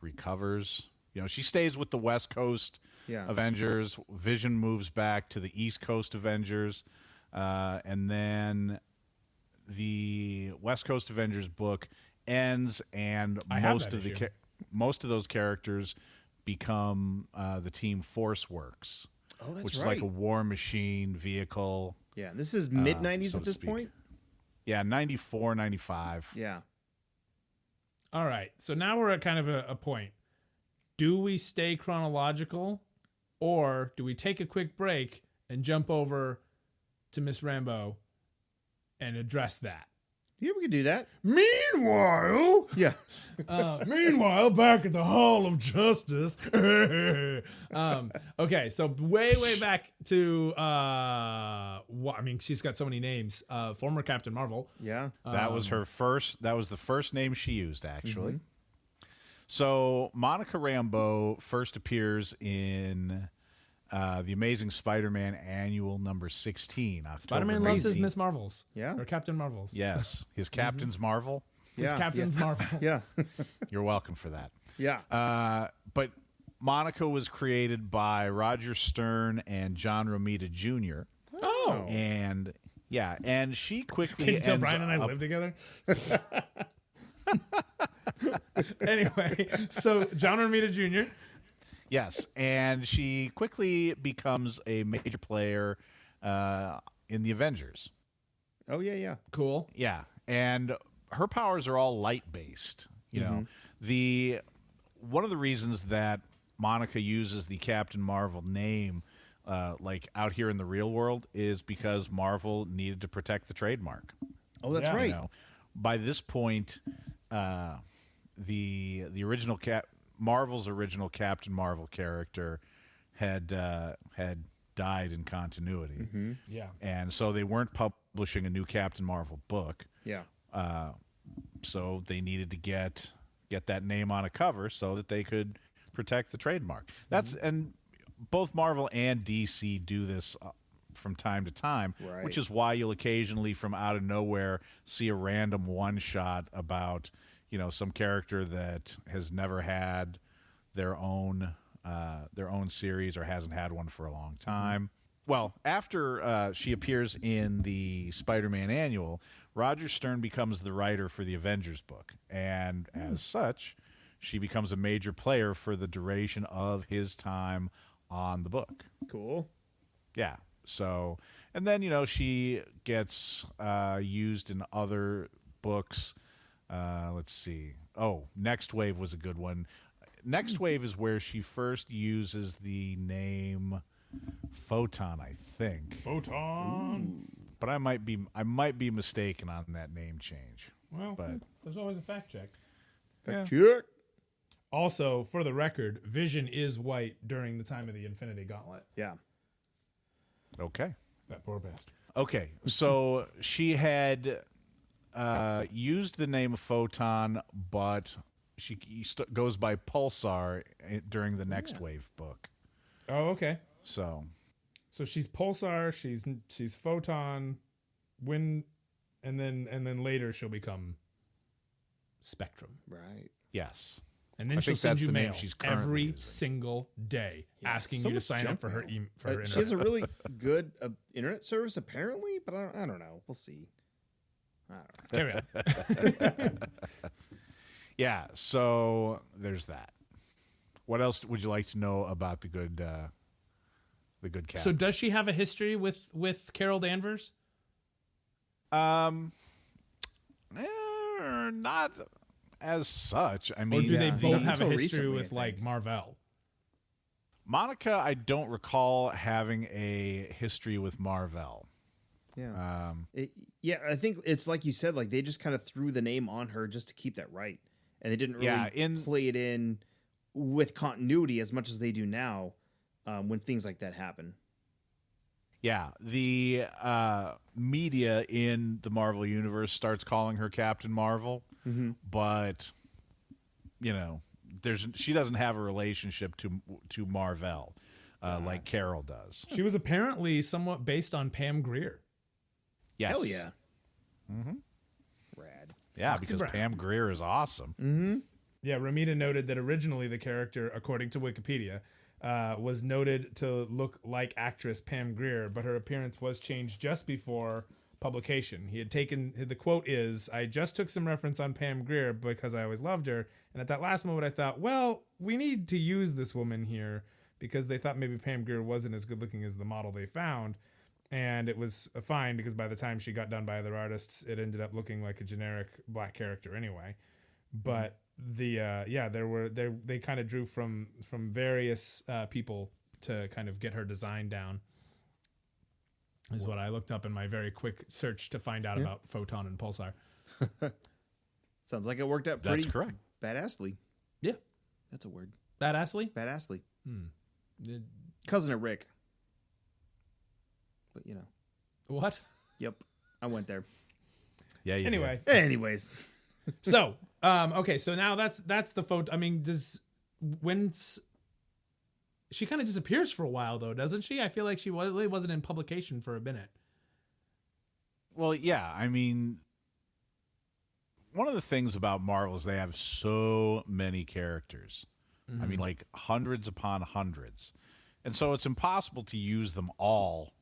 recovers. She stays with the West Coast Avengers. Vision moves back to the East Coast Avengers, and then the West Coast Avengers book ends, and I have that issue. most of those characters become the Team Force Works, Oh, that's which right. is like a war machine vehicle. Yeah, this is mid-90s so at to this speak. point. Yeah, 94, 95. Yeah. All right, so now we're at kind of a point. Do we stay chronological, or do we take a quick break and jump over to Miss Rambo and address that? Yeah, we could do that. Meanwhile, Yeah. back at the Hall of Justice. Okay, so way back to she's got so many names. Former Captain Marvel. Yeah. That was her first. That was the first name she used, actually. So Monica Rambeau first appears in the Amazing Spider-Man Annual number 16. October Spider-Man loves his 19th. Miss Marvels. Yeah. Or Captain Marvels. Yes, his Captain's Marvel. His Yeah. Captain's Marvel. Yeah. You're welcome for that. Yeah. But Monica was created by Roger Stern and John Romita Jr. Oh. And she quickly Can you tell ends Brian and I up- live together? Anyway, so John Romita Jr. Yes, and she quickly becomes a major player in the Avengers. Oh, yeah. Cool. Yeah, and her powers are all light based. One of the reasons that Monica uses the Captain Marvel name, like out here in the real world, is because Marvel needed to protect the trademark. Oh, that's Yeah. right. By this point, the original Marvel's original Captain Marvel character had died in continuity. Yeah. And so they weren't publishing a new Captain Marvel book. Yeah. So they needed to get that name on a cover so that they could protect the trademark. And both Marvel and DC do this from time to time, Right. which is why you'll occasionally from out of nowhere see a random one shot about some character that has never had their own series or hasn't had one for a long time. Well, after she appears in the Spider-Man Annual, Roger Stern becomes the writer for the Avengers book, and as such, she becomes a major player for the duration of his time on the book. Cool. Yeah. So, and then she gets used in other books Let's see. Oh, Next Wave was a good one. Next Wave is where she first uses the name Photon, I think. Photon. But I might be mistaken on that name change. Well, But there's always a fact check. Check. Also, for the record, Vision is white during the time of the Infinity Gauntlet. Yeah. okay. That poor bastard. Okay, so she had used the name Photon, but she goes by Pulsar during the Next Wave book. Oh, okay. So So she's Pulsar, she's Photon, and then later she'll become Spectrum. Right. yes, And then I she'll think send that's you the name mail she's currently every using. single day, asking So you to much sign up junk for her mail. for her She has internet. a really good internet service, apparently, but I don't know. We'll see. I don't know. Carry on. yeah. So there's that. What else would you like to know about the good cat? So does she have a history with Carol Danvers? Not as such. I mean, Or do they Yeah. both Not have a until history recently, with I like think. Marvel? Monica, I don't recall having a history with Marvel. Yeah. Yeah, I think it's like you said, like they just kind of threw the name on her just to keep that right. And they didn't really Yeah, play it in with continuity as much as they do now when things like that happen. Yeah, the media in the Marvel universe starts calling her Captain Marvel, but she doesn't have a relationship to Marvel like Carol does. She was apparently somewhat based on Pam Grier. Yes. Hell yeah. Mm-hmm. Rad. Yeah, Foxy because Brown. Pam Grier is awesome. Mm-hmm. Yeah, Ramita noted that originally the character, according to Wikipedia, was noted to look like actress Pam Grier, but her appearance was changed just before publication. He had taken, the quote is, "I just took some reference on Pam Grier because I always loved her, and at that last moment I thought, well, we need to use this woman here because they thought maybe Pam Grier wasn't as good looking as the model they found." And it was fine because by the time she got done by other artists, it ended up looking like a generic black character anyway. But they kind of drew from various people to kind of get her design down. Is what I looked up in my very quick search to find out about Photon and Pulsar. Sounds like it worked out pretty That's correct. badassly. Yeah, That's a word. badassly. Badassly. Cousin of Rick. But What? Yep. I went there. Yeah. You Anyway, Anyways. so okay, so now that's the photo. I mean, she kind of disappears for a while though, doesn't she? I feel like she really wasn't in publication for a minute. Well, yeah. I mean, one of the things about Marvel is they have so many characters. I mean, like hundreds upon hundreds. And so it's impossible to use them all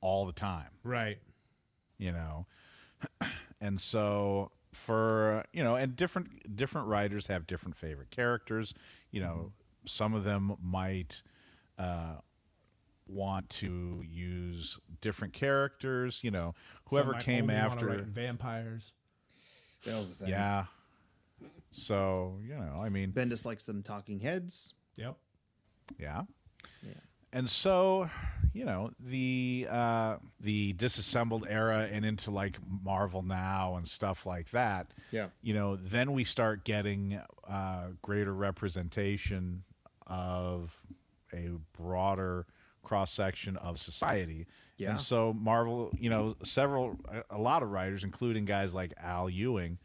the time, Right. And so and different writers have different favorite characters. Some of them might want to use different characters. Whoever Some might came only wanna after, write vampires. That was the thing. yeah. So I mean, Bendis likes them talking heads. Yep. yeah. And so, the disassembled era and into like Marvel Now and stuff like that. Yeah. Then we start getting greater representation of a broader cross section of society. Yeah. And so Marvel, a lot of writers, including guys like Al Ewing,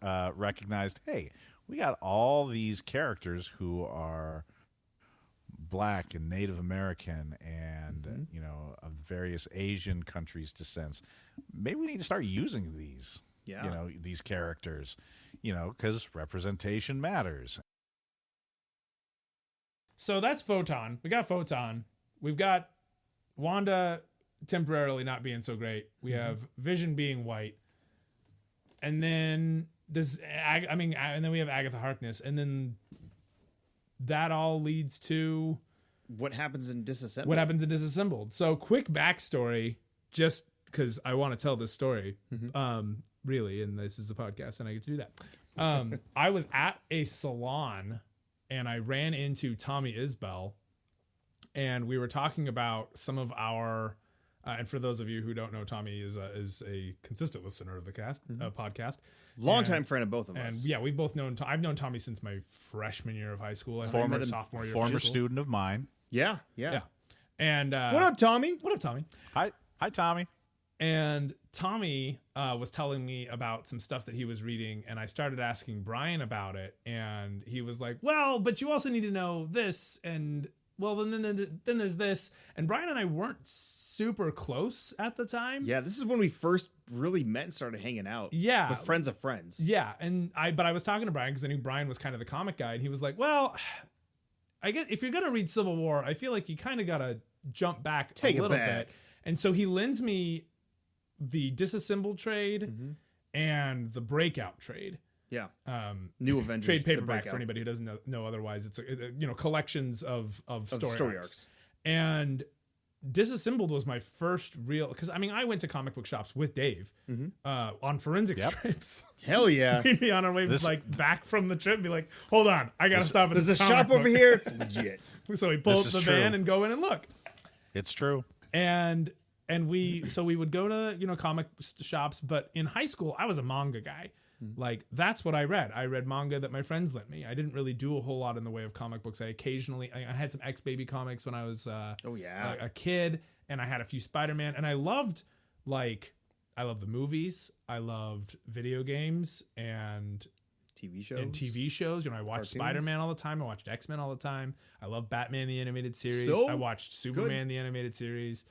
recognized, hey, we got all these characters who are Black and Native American and of various Asian countries' descents. Maybe we need to start using these these characters because representation matters. So that's Photon. We got Photon. We've got Wanda temporarily not being so great. We have Vision being white. And then and then we have Agatha Harkness, and then that all leads to What happens in Disassembled? what happens in Disassembled. So quick backstory, just because I want to tell this story. really, and this is a podcast, and I get to do that. I was at a salon, and I ran into Tommy Isbell, and we were talking about some of our. And for those of you who don't know, Tommy is a consistent listener of the podcast. Longtime friend of both of And us. yeah, we've both known. I've known Tommy since my freshman year of high school. I Former met him sophomore year. Former of high school. student of mine. Yeah. Yeah. And What up, Tommy? What up, Tommy? Hi, Tommy. And Tommy was telling me about some stuff that he was reading, and I started asking Brian about it, and he was like, "Well, but you also need to know this, and well, then there's this." And Brian and I weren't super close at the time. Yeah, this is when we first really met and started hanging out. Yeah. With friends of friends. Yeah, but I was talking to Brian because I knew Brian was kind of the comic guy, and he was like, "Well, I guess if you're gonna read Civil War, I feel like you kind of gotta jump back Take a it little back. bit." And so he lends me the Disassembled trade and the Breakout trade. Yeah. New Avengers. Trade the paperback Breakout. for anybody who doesn't know otherwise. It's collections of story arcs. arcs. And Disassembled was my first real, because I mean I went to comic book shops with Dave on forensics trips. Hell yeah. We'd be on our way back from the trip and be like, "Hold on, I gotta stop at There's this a comic shop over book." here. It's legit. So we pull up This the is van true. and go in and look. It's true. And we would go to comic shops, but in high school I was a manga guy. Like that's what I read. I read manga that my friends lent me. I didn't really do a whole lot in the way of comic books. I had some X-Baby comics when I was a kid, and I had a few Spider-Man, and I loved the movies. I loved video games and TV shows. TV shows. I watched Cartoons. Spider-Man all the time. I watched X-Men all the time. I love Batman the animated series. So I watched Superman the animated series.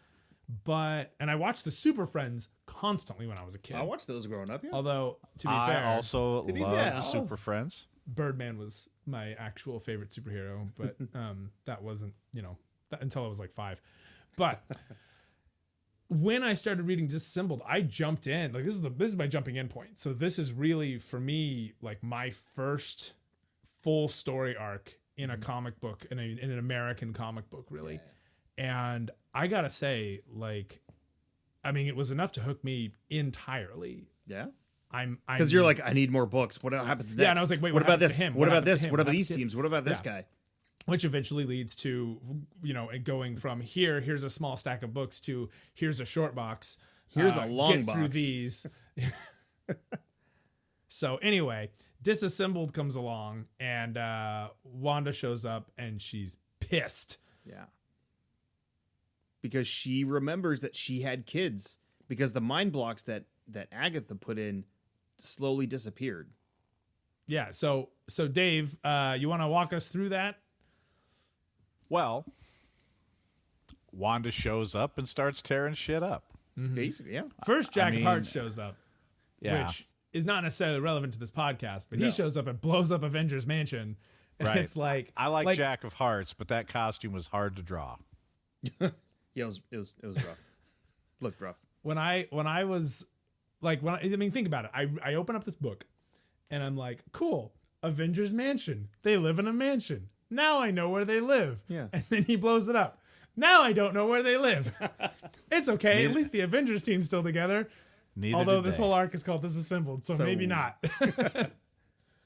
And I watched the Super Friends constantly when I was a kid. I watched those growing up, yeah. Although, to be I fair, also be love fair. Super Friends. Birdman was my actual favorite superhero, but that wasn't, until I was like 5. But when I started reading Disassembled, I jumped in. Like this is my jumping in point. So this is really for me like my first full story arc in a comic book, in an American comic book, really. And I gotta say, it was enough to hook me entirely. Yeah. Because you're like, I need more books. What happens next? Yeah, and I was like, wait, what about happens this? to him? What about happens this? to him? What about happens these to him? teams? What about this guy? Which eventually leads to, going from here's a small stack of books to here's a short box. Here's a long get through box. these. So anyway, Disassembled comes along, and Wanda shows up, and she's pissed. Yeah. Because she remembers that she had kids, because the mind blocks that Agatha put in slowly disappeared. Yeah. So Dave, you want to walk us through that? Well, Wanda shows up and starts tearing shit up. Basically, yeah. First, Jack mean, Hart shows up, Yeah. which is not necessarily relevant to this podcast, but he No. shows up and blows up Avengers Mansion. And Right. it's like I like Jack of Hearts, but that costume was hard to draw. Yeah, it was rough. Looked rough. when I was think about it. I open up this book and I'm like, cool, Avengers Mansion. They live in a mansion. Now I know where they live. Yeah. And then he blows it up. Now I don't know where they live. It's okay. At least the Avengers team's still together. Neither Although did this they. whole arc is called Disassembled, so maybe not.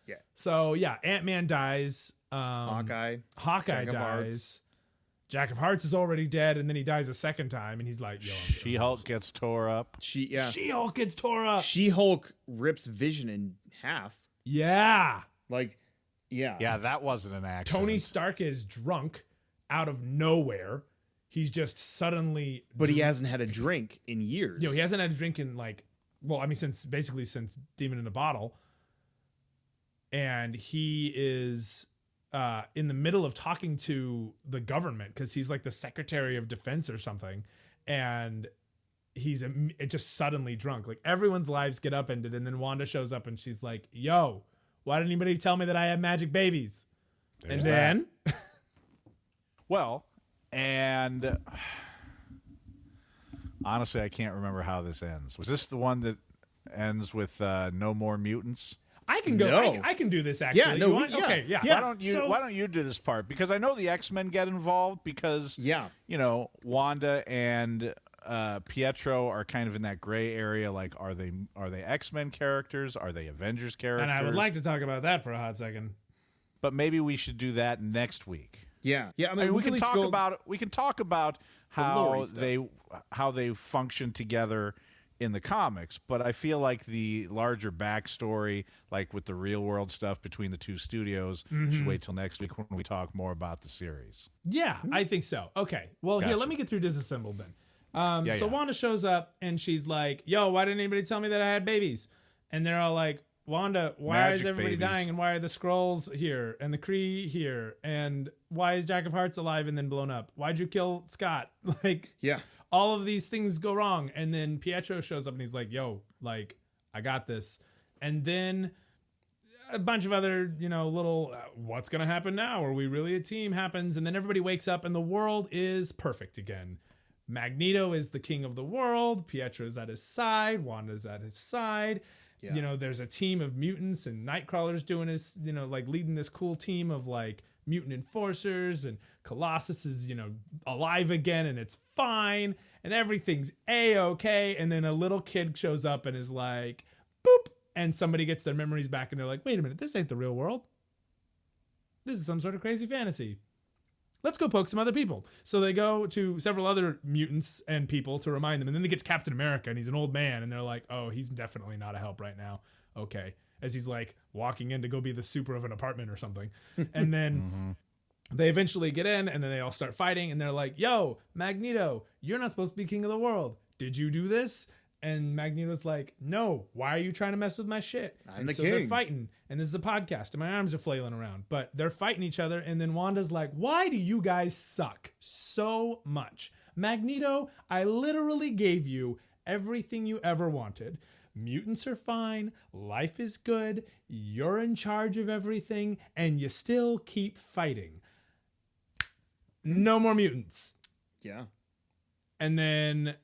Yeah. So yeah, Ant-Man dies. Hawkeye. Hawkeye Jack of dies. Hearts. Jack of Hearts is already dead, and then he dies a second time, and he's like, "Yo, She-Hulk gets tore up. She-Hulk gets tore up." She-Hulk rips Vision in half. Yeah. Yeah, that wasn't an accident. Tony Stark is drunk out of nowhere. He's just suddenly. But he hasn't had a drink in years. He hasn't had a drink in since Demon in a Bottle. And he is in the middle of talking to the government because he's like the Secretary of Defense or something. And he's just suddenly drunk. Like everyone's lives get upended. And then Wanda shows up and she's like, yo, why didn't anybody tell me that I have magic babies? There's and then. Well, and honestly, I can't remember how this ends. Was this the one that ends with no more mutants? I can go. No. I can do this actually. Yeah, no, You want? yeah. Okay, yeah. Yeah. Why don't you do this part? Because I know the X-Men get involved because Yeah. Wanda and Pietro are kind of in that gray area. Like, are they X-Men characters? Are they Avengers characters? And I would like to talk about that for a hot second. but maybe we should do that next week. Yeah. I I mean, we can talk about lore stuff. how they function together in the comics, but I feel like the larger backstory, like with the real world stuff between the two studios, should wait till next week when we talk more about the series. Yeah, I think so. Okay. Well, here, Gotcha. let me get through Disassembled then. Yeah, So yeah. Wanda shows up and she's like, yo, why didn't anybody tell me that I had babies? And they're all like, Wanda, why is Magic everybody babies. dying? And why are the Skrulls here and the Kree here? And why is Jack of Hearts alive and then blown up? Why'd you kill Scott? Like, Yeah. all of these things go wrong. And then Pietro shows up and he's like, yo, like, I got this. And then a bunch of other, little, what's going to happen now? Are we really a team happens? And then everybody wakes up and the world is perfect again. Magneto is the king of the world. Pietro's at his side. Wanda's at his side. Yeah. There's a team of mutants and Nightcrawler's doing his, like leading this cool team of like mutant enforcers, and Colossus is, alive again and it's fine and everything's A-okay. And then a little kid shows up and is like, boop. And somebody gets their memories back and they're like, wait a minute, this ain't the real world. This is some sort of crazy fantasy. Let's go poke some other people. So they go to several other mutants and people to remind them. And then they get to Captain America and he's an old man. And they're like, oh, he's definitely not a help right now. Okay. As he's like walking in to go be the super of an apartment or something. And then they eventually get in and then they all start fighting. And they're like, yo, Magneto, you're not supposed to be king of the world. Did you do this? And Magneto's like, no, why are you trying to mess with my shit? I'm And the so they're king. fighting, and this is a podcast, and my arms are flailing around, but they're fighting each other, and then Wanda's like, why do you guys suck so much? Magneto, I literally gave you everything you ever wanted. Mutants are fine, life is good, you're in charge of everything, and you still keep fighting. No more mutants. Yeah. And then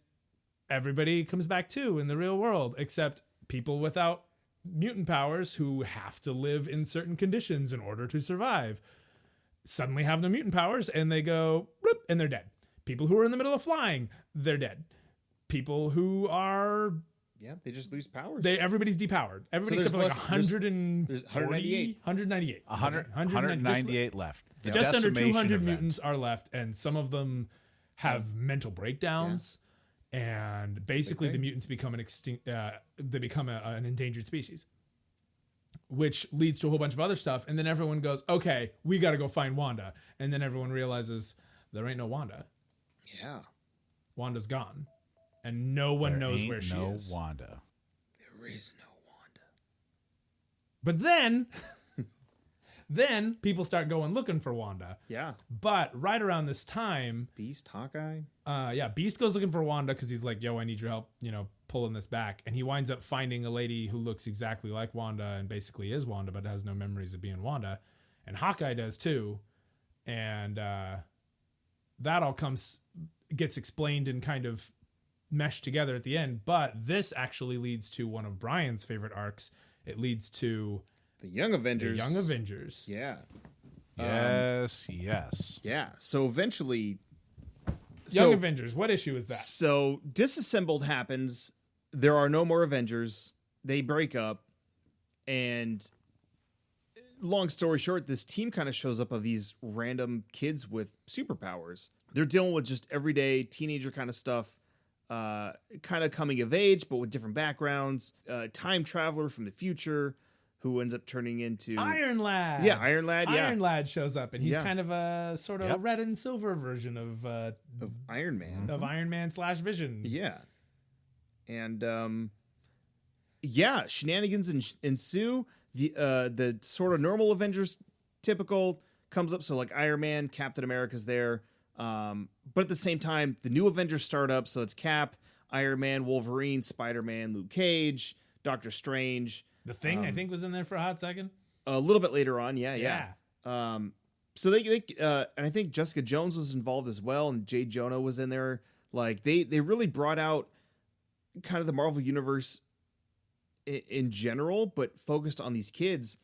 everybody comes back too in the real world, except people without mutant powers who have to live in certain conditions in order to survive suddenly have no mutant powers and they go bloop, and they're dead. People who are in the middle of flying, they're dead. People who are Yeah. They just lose powers. everybody's depowered. Everybody there's except for like less- 140, there's 198. 198. 198 left. Just under Decimation 200 event. mutants are left, and some of them have mental breakdowns. And basically, the mutants become an endangered species, which leads to a whole bunch of other stuff. And then everyone goes, "Okay, we got to go find Wanda." And then everyone realizes there ain't no Wanda. Yeah. Wanda's gone, and no one knows Ain't where she no is. Wanda. There is no Wanda. But then, then people start going looking for Wanda. Yeah. But right around this time, Beast, Hawkeye. Beast goes looking for Wanda because he's like, yo, I need your help, pulling this back. And he winds up finding a lady who looks exactly like Wanda and basically is Wanda, but has no memories of being Wanda. And Hawkeye does too. And that all gets explained and kind of meshed together at the end. But this actually leads to one of Brian's favorite arcs. It leads to The Young Avengers. the Young Avengers. Yeah. Yes. Yeah. So eventually. Young Avengers, what issue is that? So Disassembled happens. There are no more Avengers. They break up. And long story short, this team kind of shows up of these random kids with superpowers. They're dealing with just everyday teenager kind of stuff. Kind of coming of age, but with different backgrounds. Time traveler from the future who ends up turning into Iron Lad. Yeah, Iron Lad. Yeah, Iron Lad shows up, and he's Yeah. kind of a sort of Yep. red and silver version of Iron Man. Iron Man / Vision. Yeah, and shenanigans ensue. The sort of normal Avengers typical comes up. So like Iron Man, Captain America's there, but at the same time, the new Avengers start up. So it's Cap, Iron Man, Wolverine, Spider-Man, Luke Cage, Doctor Strange. The Thing, I think, was in there for a hot second. A little bit later on, yeah. So they and I think Jessica Jones was involved as well, and Jay Jonah was in there. Like they really brought out kind of the Marvel universe in general, but focused on these kids.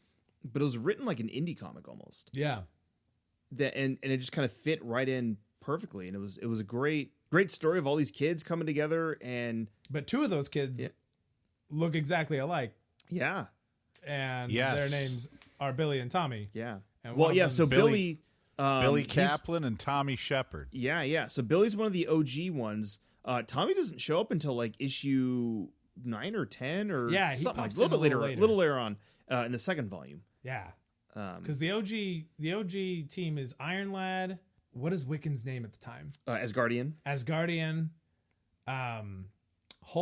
But it was written like an indie comic almost. Yeah. And it just kind of fit right in perfectly, and it was a great great story of all these kids coming together, and But two of those kids look exactly alike, yeah, and Yes. their names are Billy and Tommy. yeah. And Well, one of yeah. So them's Billy, Billy he's- Kaplan and Tommy Shepard. Yeah. So Billy's one of the OG ones. Tommy doesn't show up until like issue 9 or 10 or Yeah, he something like pops a little in bit a later, little later on in the second volume. Yeah, Um, because the OG team is Iron Lad. What is Wiccan's name at the time? Asgardian. Asgardian. Hulkling.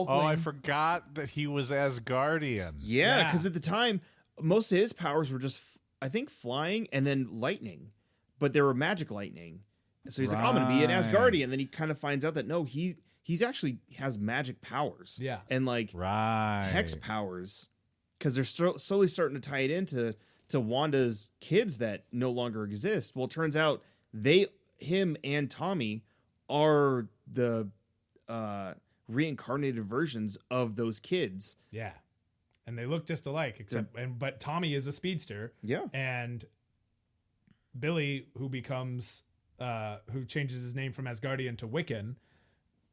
Oh, I forgot that he was Asgardian. Yeah, Yeah. because at the time, most of his powers were just, I think, flying and then lightning, but they were magic lightning. So he's like, I'm going to be an Right. Asgardian. And then he kind of finds out that no, he's actually has magic powers. Yeah. and like Right. hex powers, because they're slowly starting to tie it into Wanda's kids that no longer exist. Well, it turns out him and Tommy are the reincarnated versions of those kids. Yeah, and they look just alike, but Tommy is a speedster. Yeah. And Billy, who changes his name from Asgardian to Wiccan,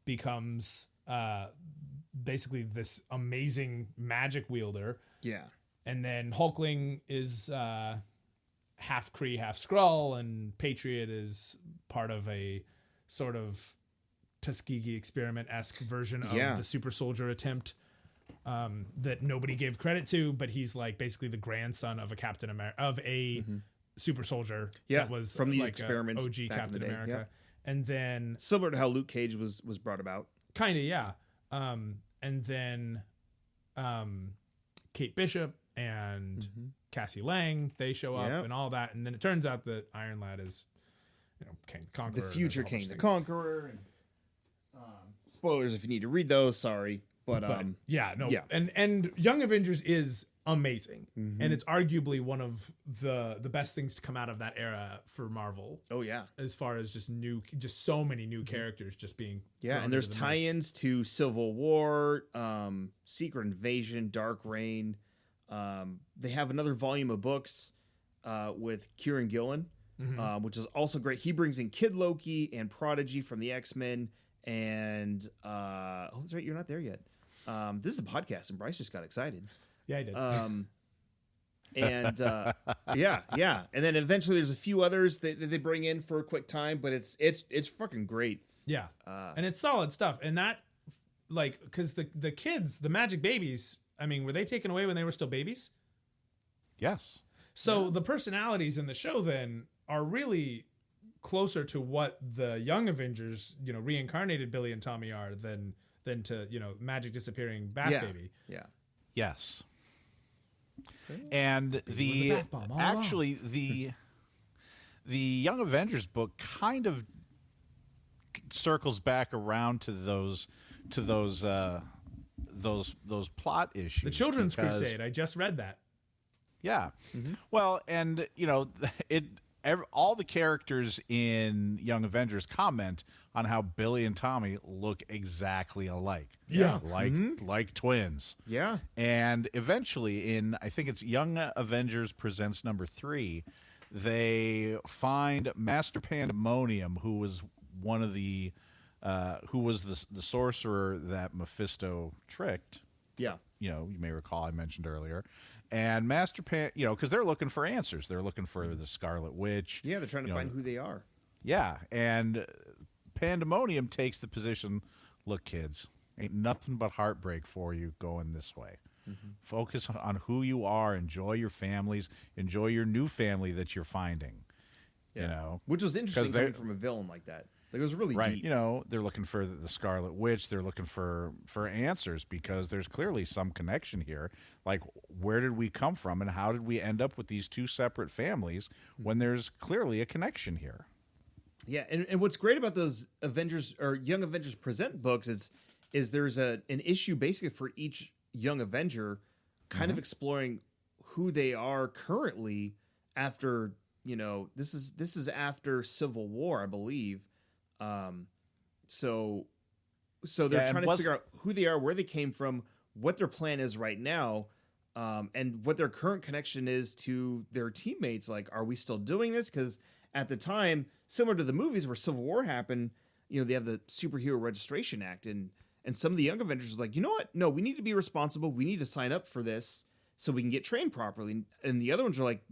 becomes basically this amazing magic wielder. Yeah. And then Hulkling is half Kree, half Skrull, and Patriot is part of a sort of Tuskegee experiment-esque version of Yeah. the super soldier attempt that nobody gave credit to, but he's like basically the grandson of a Captain America, of a super soldier Yeah, that was from these like experiments OG back in Captain the day, America. yeah. And then Similar to how Luke Cage was brought about. kind of, yeah. And then Kate Bishop and Cassie Lang, they show up Yep. and all that. And then it turns out that Iron Lad is, King the Conqueror. The and future there's a whole King bunch the of things. Conqueror. And, spoilers if you need to read those. Sorry, but But yeah, no. yeah. And Young Avengers is amazing. And it's arguably one of the best things to come out of that era for Marvel. oh yeah, As far as just so many new characters just being yeah. thrown And there's into the mix. tie-ins to Civil War, Secret Invasion, Dark Reign. They have another volume of books with Kieran Gillen, which is also great. He brings in Kid Loki and Prodigy from the X-Men. And oh, that's right, you're not there yet. This is a podcast, and Bryce just got excited. Yeah, I did. And yeah. And then eventually there's a few others that they bring in for a quick time, but it's fucking great. Yeah, and it's solid stuff. And that, like, because the kids, the magic babies, I mean, were they taken away when they were still babies? Yes. So the personalities in the show then are really closer to what the Young Avengers, reincarnated Billy and Tommy are than to magic disappearing Bat Baby. Yeah. Yes. And was a bath bomb all along. actually the Young Avengers book kind of circles back around to those plot issues. The Children's because- Crusade. I just read that. Yeah. Well, and all the characters in Young Avengers comment on how Billy and Tommy look exactly alike. Yeah. Like twins. Yeah. And eventually I think it's Young Avengers Presents number 3, they find Master Pandemonium, who was one of the sorcerer that Mephisto tricked. Yeah. You may recall I mentioned earlier. And Master because they're looking for answers. They're looking for the Scarlet Witch. Yeah, they're trying to find who they are. Yeah, and Pandemonium takes the position, look, kids, ain't nothing but heartbreak for you going this way. Focus on who you are, enjoy your families, enjoy your new family that you're finding. Which was interesting they- coming from a villain like that. Like, it was really Right. deep. They're looking for the Scarlet Witch. They're looking for answers because there's clearly some connection here. Like, where did we come from and how did we end up with these two separate families when there's clearly a connection here? Yeah, and what's great about those Avengers or Young Avengers Present books is there's an issue basically for each Young Avenger, kind of exploring who they are currently after, this is after Civil War, I believe. So they're Yeah, trying to figure out who they are, where they came from, what their plan is right now, and what their current connection is to their teammates. Like, are we still doing this? Because at the time, similar to the movies where Civil War happened, they have the Superhero Registration Act, and some of the Young Avengers are like, you know what? No, we need to be responsible. We need to sign up for this so we can get trained properly. And the other ones are like,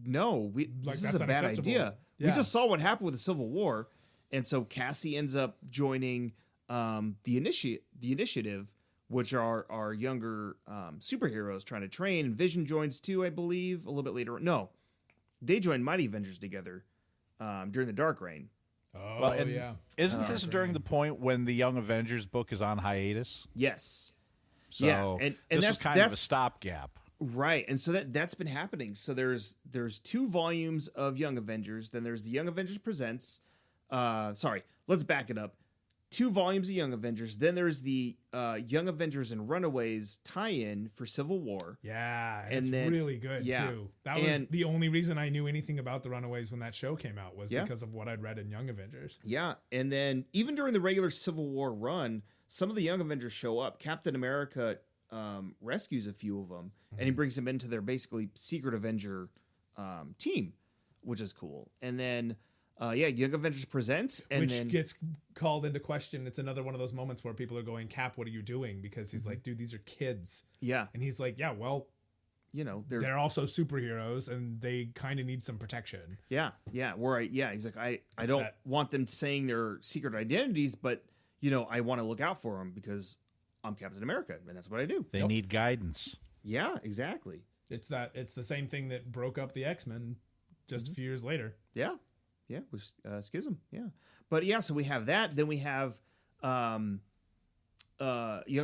no, this is a bad idea. Yeah. We just saw what happened with the Civil War, and so Cassie ends up joining the initiative, which are our younger superheroes trying to train. And Vision joins too, I believe, a little bit later. No, they join Mighty Avengers together during the Dark Reign. Oh, Well, and yeah. Isn't this during the point when the Young Avengers book is on hiatus? Yes. So Yeah, and this that's was kind of a that's stopgap. right. And so that's been happening. So there's 2 volumes of Young Avengers. Then there's the Young Avengers Presents. Sorry, let's back it up. 2 volumes of Young Avengers. Then there's the Young Avengers and Runaways tie-in for Civil War. Yeah, And it's then- really good yeah. too. That was And- the only reason I knew anything about the Runaways when that show came out was Yeah. because of what I'd read in Young Avengers. Yeah, and then even during the regular Civil War run, some of the Young Avengers show up. Captain America rescues a few of them, and he brings them into their basically secret Avenger team, which is cool. And then, Young Avengers Presents, and Which then gets called into question. It's another one of those moments where people are going, Cap, what are you doing? Because he's like, dude, these are kids. yeah, And he's like, yeah, well, they're also superheroes and they kind of need some protection. yeah. He's like, I don't that- want them saying their secret identities, but I want to look out for them because I'm Captain America, and that's what I do. They need guidance. Yeah, exactly. It's the same thing that broke up the X-Men just a few years later. Yeah, with Schism. Yeah, but so we have that. Then we have Young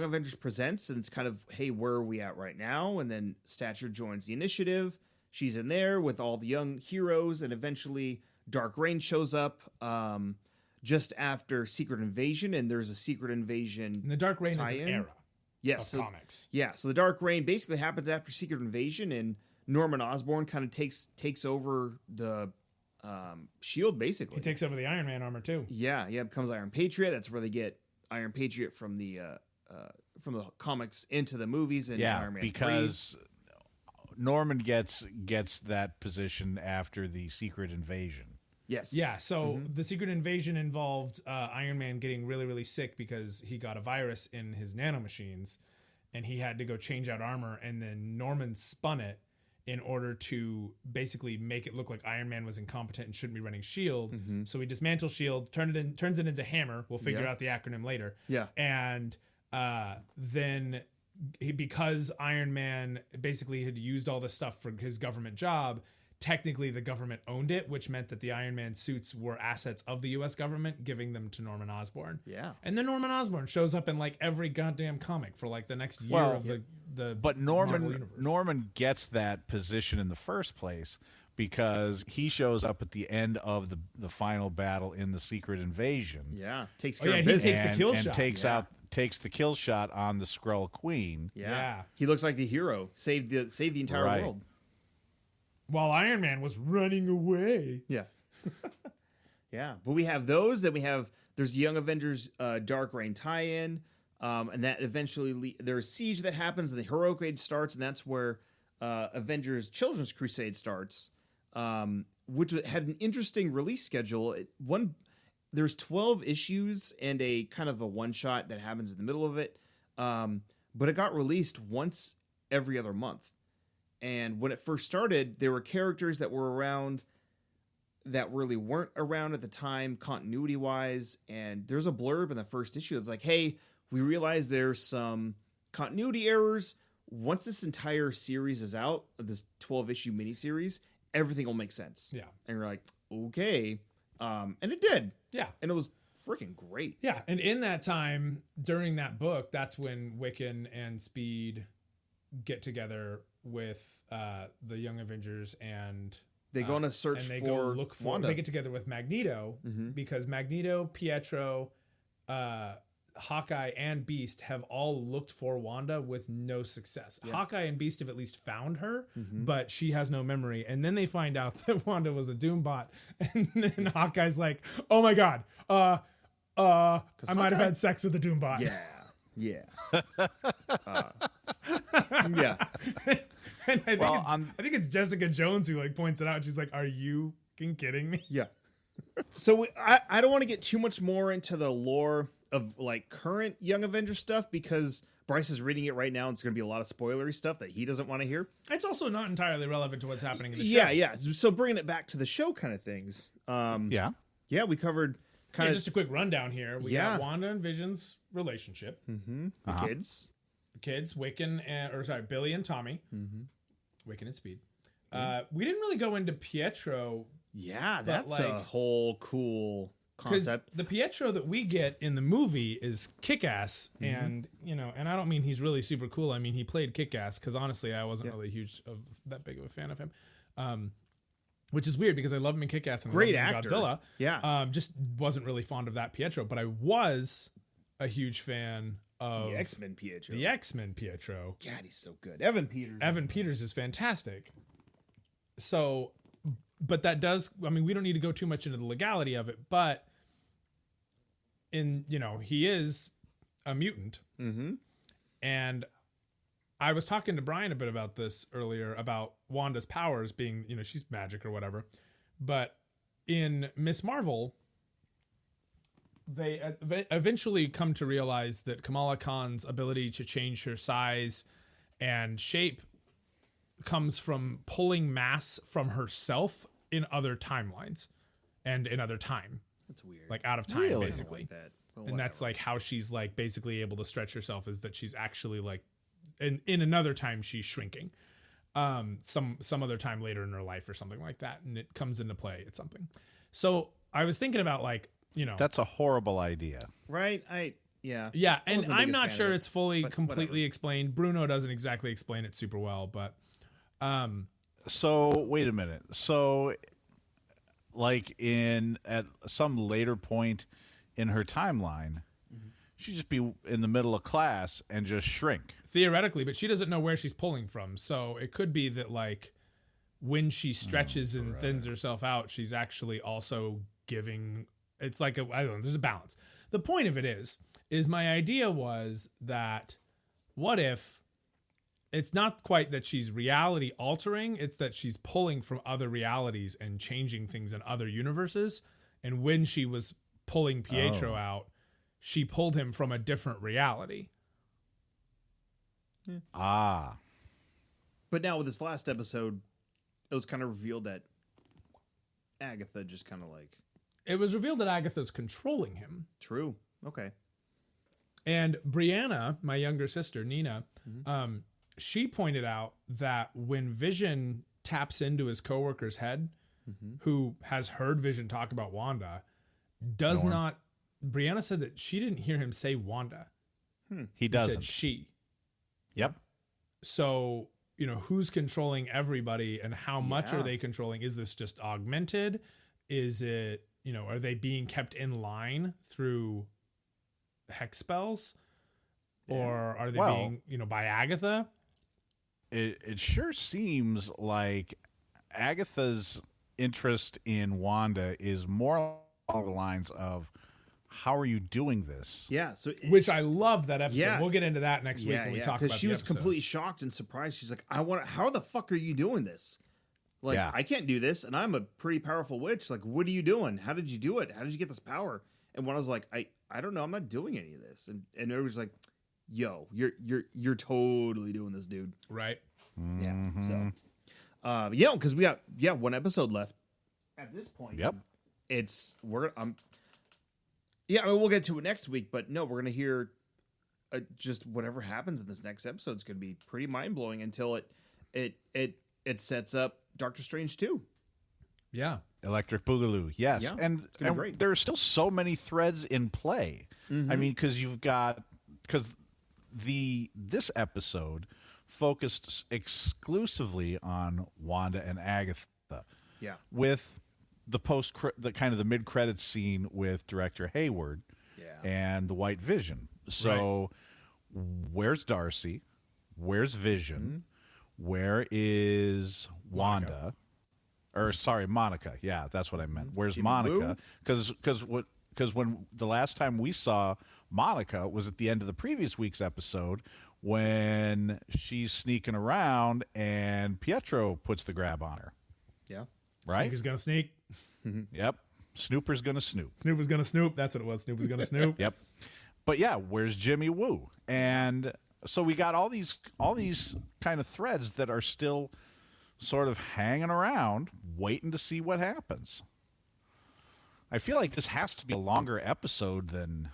Avengers Presents, and it's kind of, hey, where are we at right now? And then Stature joins the initiative. She's in there with all the young heroes, and eventually Dark Reign shows up just after Secret Invasion, and there's a Secret Invasion. And the Dark Reign is an Tie-in? era Yes, of comics. Yeah, so the Dark Reign basically happens after Secret Invasion, and Norman Osborn kind of takes over the Shield, basically. He takes over the Iron Man armor too. Yeah, becomes Iron Patriot. That's where they get Iron Patriot from the comics into the movies and Yeah, Iron Man because Norman gets that position after the Secret Invasion. 3. Yes. Yeah, so the Secret Invasion involved Iron Man getting really, really sick because he got a virus in his nanomachines, and he had to go change out armor, and then Norman spun it in order to basically make it look like Iron Man was incompetent and shouldn't be running S.H.I.E.L.D. So he dismantles S.H.I.E.L.D., turns it into Hammer. We'll figure Yeah. out the acronym later. Yeah. And then because Iron Man basically had used all this stuff for his government job, technically the government owned it, which meant that the Iron Man suits were assets of the U.S. government, giving them to Norman Osborn. Yeah. And then Norman Osborn shows up in like every goddamn comic for like the next year Well, of the But Marvel Norman universe. Norman gets that position in the first place because he shows up at the end of the final battle in the Secret Invasion. Yeah. Takes Oh, care yeah, of he business. takes the kill and shot. takes the kill shot on the Skrull Queen. Yeah. He looks like the hero. Saved the entire Right. world. While Iron Man was running away. Yeah. Yeah. But we have those. Then there's the Young Avengers Dark Reign tie-in. And that eventually there's Siege that happens, and the Heroic Age starts, and that's where Avengers Children's Crusade starts, which had an interesting release schedule. There's 12 issues and a kind of a one-shot that happens in the middle of it, but it got released once every other month. And when it first started, there were characters that were around that really weren't around at the time, continuity-wise, and there's a blurb in the first issue that's like, hey, we realize there's some continuity errors. Once this entire series is out, this 12-issue miniseries, everything will make sense. Yeah. And you're like, okay. And it did. Yeah. And it was freaking great. Yeah, and in that time, during that book, that's when Wiccan and Speed get together with the Young Avengers, and They go on a search and they for go look for. Wanda. They get together with Magneto because Magneto, Pietro, Hawkeye, and Beast have all looked for Wanda with no success. Hawkeye and Beast have at least found her, but she has no memory. And then they find out that Wanda was a Doombot, and then Hawkeye's like, "Oh my god, I might have had sex with a Doombot." Yeah. Yeah. And I think, Well, I think it's Jessica Jones who like points it out. She's like, "Are you fucking kidding me?" Yeah. So I don't want to get too much more into the lore of like current Young Avengers stuff because Bryce is reading it right now and it's going to be a lot of spoilery stuff that he doesn't want to hear. It's also not entirely relevant to what's happening in the show. Yeah. So bringing it back to the show kind of things. Yeah. Yeah, we covered kind of just a quick rundown here. We Yeah. got Wanda and Vision's relationship. the kids. The kids, Billy and Tommy. Wiccan and Speed. We didn't really go into Pietro Yeah, But, that's a like- whole cool because concept. the Pietro that we get in the movie is kick-ass, and and I don't mean he's really super cool. I mean he played kick-ass because honestly, I wasn't really that big of a fan of him. Which is weird because I love him in Kick-Ass and I Great love him in actor. Godzilla. Yeah. Just wasn't really fond of that Pietro, but I was a huge fan of The X-Men Pietro. the X-Men Pietro. God, he's so good. Evan Peters. Evan Peters is fantastic. So, but that does, I mean, we don't need to go too much into the legality of it, but he is a mutant. Mm-hmm. And I was talking to Brian a bit about this earlier about Wanda's powers being, she's magic or whatever. But in Miss Marvel, they eventually come to realize that Kamala Khan's ability to change her size and shape comes from pulling mass from herself in other timelines and in other time, That's weird. like out of time, Really? I don't basically. like that. But And that's whatever. like how she's like basically able to stretch herself is that she's actually like in another time she's shrinking. Some other time later in her life or something like that, and it comes into play at something. So I was thinking about like, That's a horrible idea. right. yeah, I and wasn't the I'm biggest not fan of sure it, it's fully but completely explained. Bruno doesn't exactly explain it super well, but So wait a minute. So, like at some later point in her timeline, she'd just be in the middle of class and just shrink. theoretically, but she doesn't know where she's pulling from. So it could be that like when she stretches and thins herself out, she's actually also giving. It's like I don't know. There's a balance. The point of it is my idea was that what if it's not quite that she's reality altering, it's that she's pulling from other realities and changing things in other universes. And when she was pulling Pietro out, she pulled him from a different reality. Ah. But now with this last episode, it was kind of revealed that Agatha just kind of like It was revealed that Agatha's controlling him. true. Okay. And Brianna, my younger sister, Nina, she pointed out that when Vision taps into his coworker's head, who has heard Vision talk about Wanda, does not. Brianna said that she didn't hear him say Wanda. He He doesn't. said she. Yep. So, who's controlling everybody and how much Yeah. are they controlling? Is this just augmented? Is it, are they being kept in line through hex spells? Or are they being, by Agatha? It sure seems like Agatha's interest in Wanda is more along the lines of, how are you doing this? Yeah. So Which I love that episode. Yeah. We'll get into that next week when we talk about because she the was completely episodes. shocked and surprised. She's like, how the fuck are you doing this? Like, Yeah. I can't do this, and I'm a pretty powerful witch. Like, what are you doing? How did you do it? How did you get this power? And when I was like, I don't know, I'm not doing any of this. And everybody's like, yo, you're totally doing this, dude. Right. Yeah. So, because we got one episode left at this point. Yep. I mean, we'll get to it next week, but no, we're gonna hear just whatever happens in this next episode is gonna be pretty mind blowing until it sets up Doctor Strange 2. Yeah. Electric Boogaloo, yes. Yeah, and it's gonna be great. there are still so many threads in play. I mean, because this episode focused exclusively on Wanda and Agatha. Yeah. With the kind of the mid-credits scene with director Hayward and the White Vision. So where's Darcy? Where's Vision? Where is Wanda? Or sorry, Monica. Yeah, that's what I meant. Where's Jimmy Monica? Because when the last time we saw Monica was at the end of the previous week's episode when she's sneaking around and Pietro puts the grab on her. Yeah. Right? Sneak is gonna sneak. Yep. Snooper's gonna snoop. Snoop was gonna snoop. That's what it was. Snoop was gonna snoop. Yep. But yeah, where's Jimmy Woo? And so we got all these kind of threads that are still sort of hanging around, waiting to see what happens. I feel like this has to be a longer episode than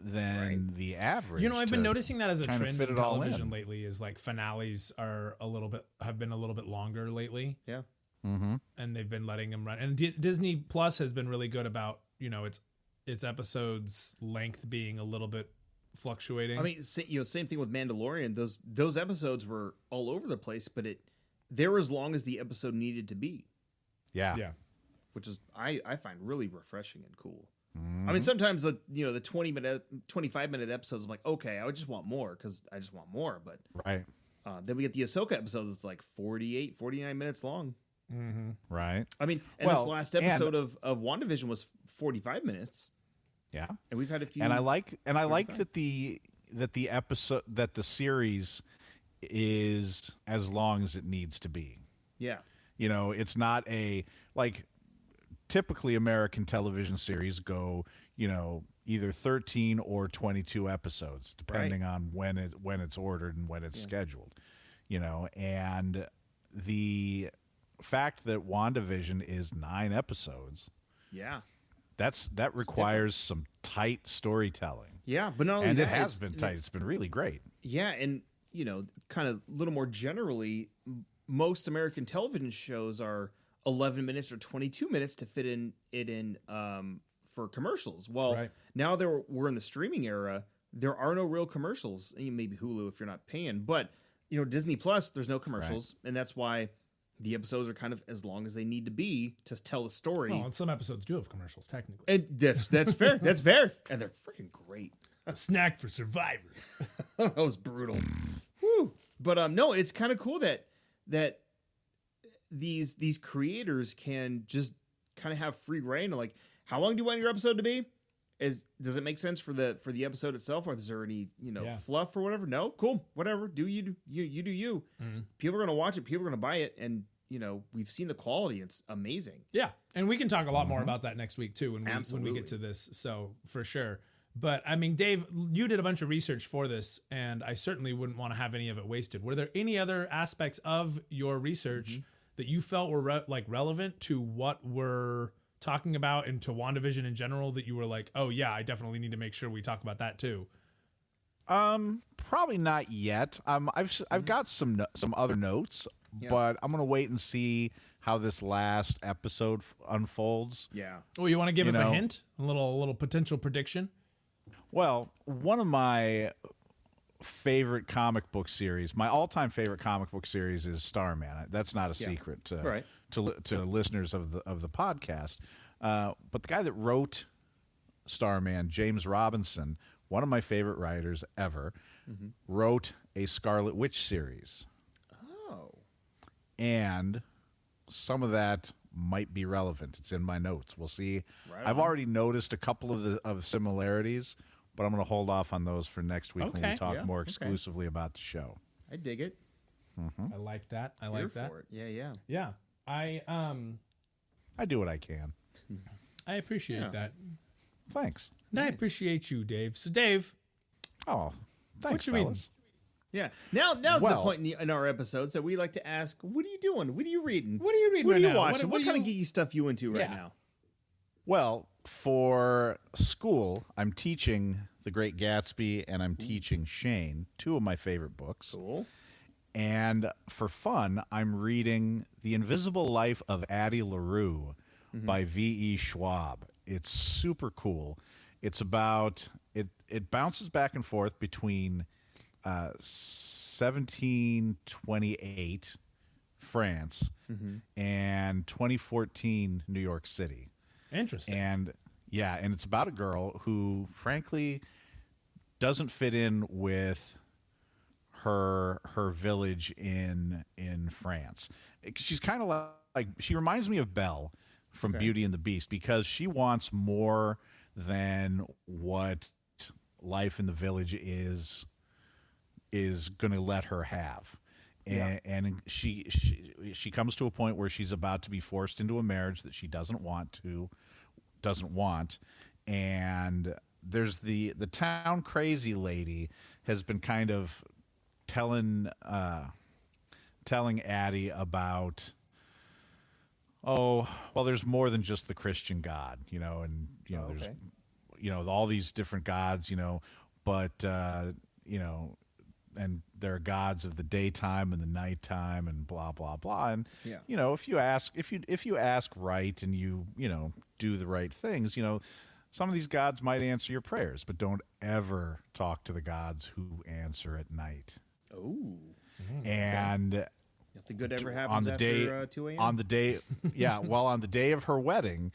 the average. You know, I've been to noticing that as a kind of trend fit in it all television in. lately. Is like finales have been a little bit longer lately, Yeah. and they've been letting them run. And Disney Plus has been really good about its episodes length being a little bit fluctuating. I mean, same thing with Mandalorian. Those episodes were all over the place, but they were as long as the episode needed to be, Yeah. yeah. which is I find really refreshing and cool. I mean, sometimes the 25-minute episodes, I'm like, okay, I just want more because I just want more. But Right. then we get the Ahsoka episode that's like 48, 49 minutes long. Right. I mean, and Well, this last episode of WandaVision was 45 minutes, Yeah. and we've had a few. And I like that the episode that the series is as long as it needs to be. yeah, It's not typically American television series go, either 13 or 22 episodes, depending on when it's ordered and when it's scheduled. And the fact that WandaVision is 9 episods, yeah, that requires some tight storytelling. yeah. But not only And that, it has been tight. It's been really great. Yeah, and kind of a little more generally, most American television shows are 11 minutes or 22 minutes to fit it in for commercials. Well, Right. now we're in the streaming era. There are no real commercials. Maybe Hulu if you're not paying, but Disney Plus, there's no commercials, and that's why the episodes are kind of as long as they need to be to tell the story. Well, and some episodes do have commercials technically. And that's fair. That's fair, and they're freaking great. A snack for survivors. That was brutal. Whew. But no, it's kind of cool that these creators can just kind of have free reign. Like, how long do you want your episode to be? Does it make sense for the episode itself, or is there any fluff or whatever? No, cool, whatever. Do you do you? People are gonna watch it. People are gonna buy it, and we've seen the quality. It's amazing. Yeah, and we can talk a lot more about that next week too when we Absolutely. get to this. So for sure. But I mean, Dave, you did a bunch of research for this, and I certainly wouldn't want to have any of it wasted. Were there any other aspects of your research that you felt were relevant to what we're talking about and to WandaVision in general that you were like, oh yeah, I definitely need to make sure we talk about that too? Probably not yet. I've got some other notes, but I'm gonna wait and see how this last episode unfolds. Yeah. Oh, you want to give us a know- hint, a little potential prediction? Well, one of my favorite comic book series, my all-time favorite comic book series is Starman. That's not a secret to, Right. to listeners of the podcast. But the guy that wrote Starman, James Robinson, one of my favorite writers ever, wrote a Scarlet Witch series. Oh. And some of that might be relevant. It's in my notes. We'll see. Right I've on. already noticed a couple of similarities, but I'm going to hold off on those for next week when Okay. we talk Yeah, more okay. exclusively about the show. I dig it. I like that. I Here like that. for it. Yeah. Yeah. I do what I can. I appreciate that. Thanks. And I appreciate you, Dave. So Dave, Oh, thanks, you reading? fellas. Yeah. Now's the Well- point in our episodes that we like to ask, what are you doing? What are you reading? What are you reading What right are you now? watching? What What, kind of you- geeky stuff you into right Yeah. now? Well, for school, I'm teaching The Great Gatsby and I'm teaching Shane, two of my favorite books. Cool. And for fun, I'm reading The Invisible Life of Addie LaRue by V.E. Schwab. It's super cool. It's about it bounces back and forth between 1728 France and 2014 New York City. interesting. And and it's about a girl who frankly doesn't fit in with her village in France. She's kind of like she reminds me of Belle from Beauty and the Beast because she wants more than what life in the village is going to let her have. And she comes to a point where she's about to be forced into a marriage that she doesn't want to, doesn't want. And there's the town crazy lady has been kind of telling Addie about, there's more than just the Christian God, and there's all these different gods, but and there are gods of the daytime and the nighttime and blah blah blah. And if you ask right and you do the right things, some of these gods might answer your prayers, but don't ever talk to the gods who answer at night. Oh. And Nothing good ever happens on the after 2 a.m.? On the day, on the day of her wedding,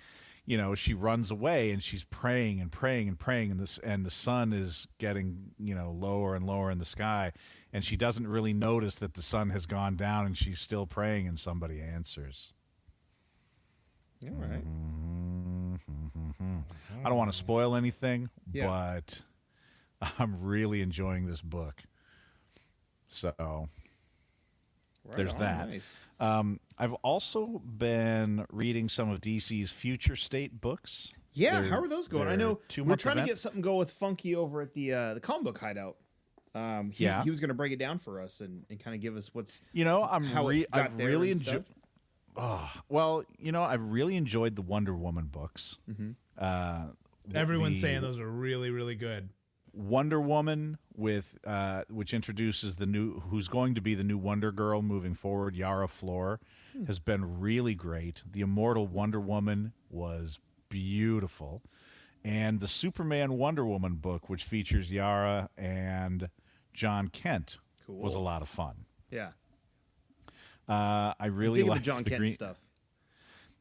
she runs away and she's praying and praying and praying, and the sun is getting, lower and lower in the sky, and she doesn't really notice that the sun has gone down, and she's still praying, and somebody answers. All right. I don't want to spoil anything, but I'm really enjoying this book. So there's that. Nice. I've also been reading some of DC's Future State books. Yeah, how are those going? I know we're trying to event. get something go with Funky over at the comic book hideout. He was going to break it down for us and kind of give us what's I've really enjoyed. I've really enjoyed the Wonder Woman books. Everyone's saying those are really, really good. Wonder Woman with which introduces who's going to be the new Wonder Girl moving forward, Yara Flor, has been really great. The Immortal Wonder Woman was beautiful. And the Superman Wonder Woman book, which features Yara and John Kent, was a lot of fun. Yeah. I really like the John Kent stuff.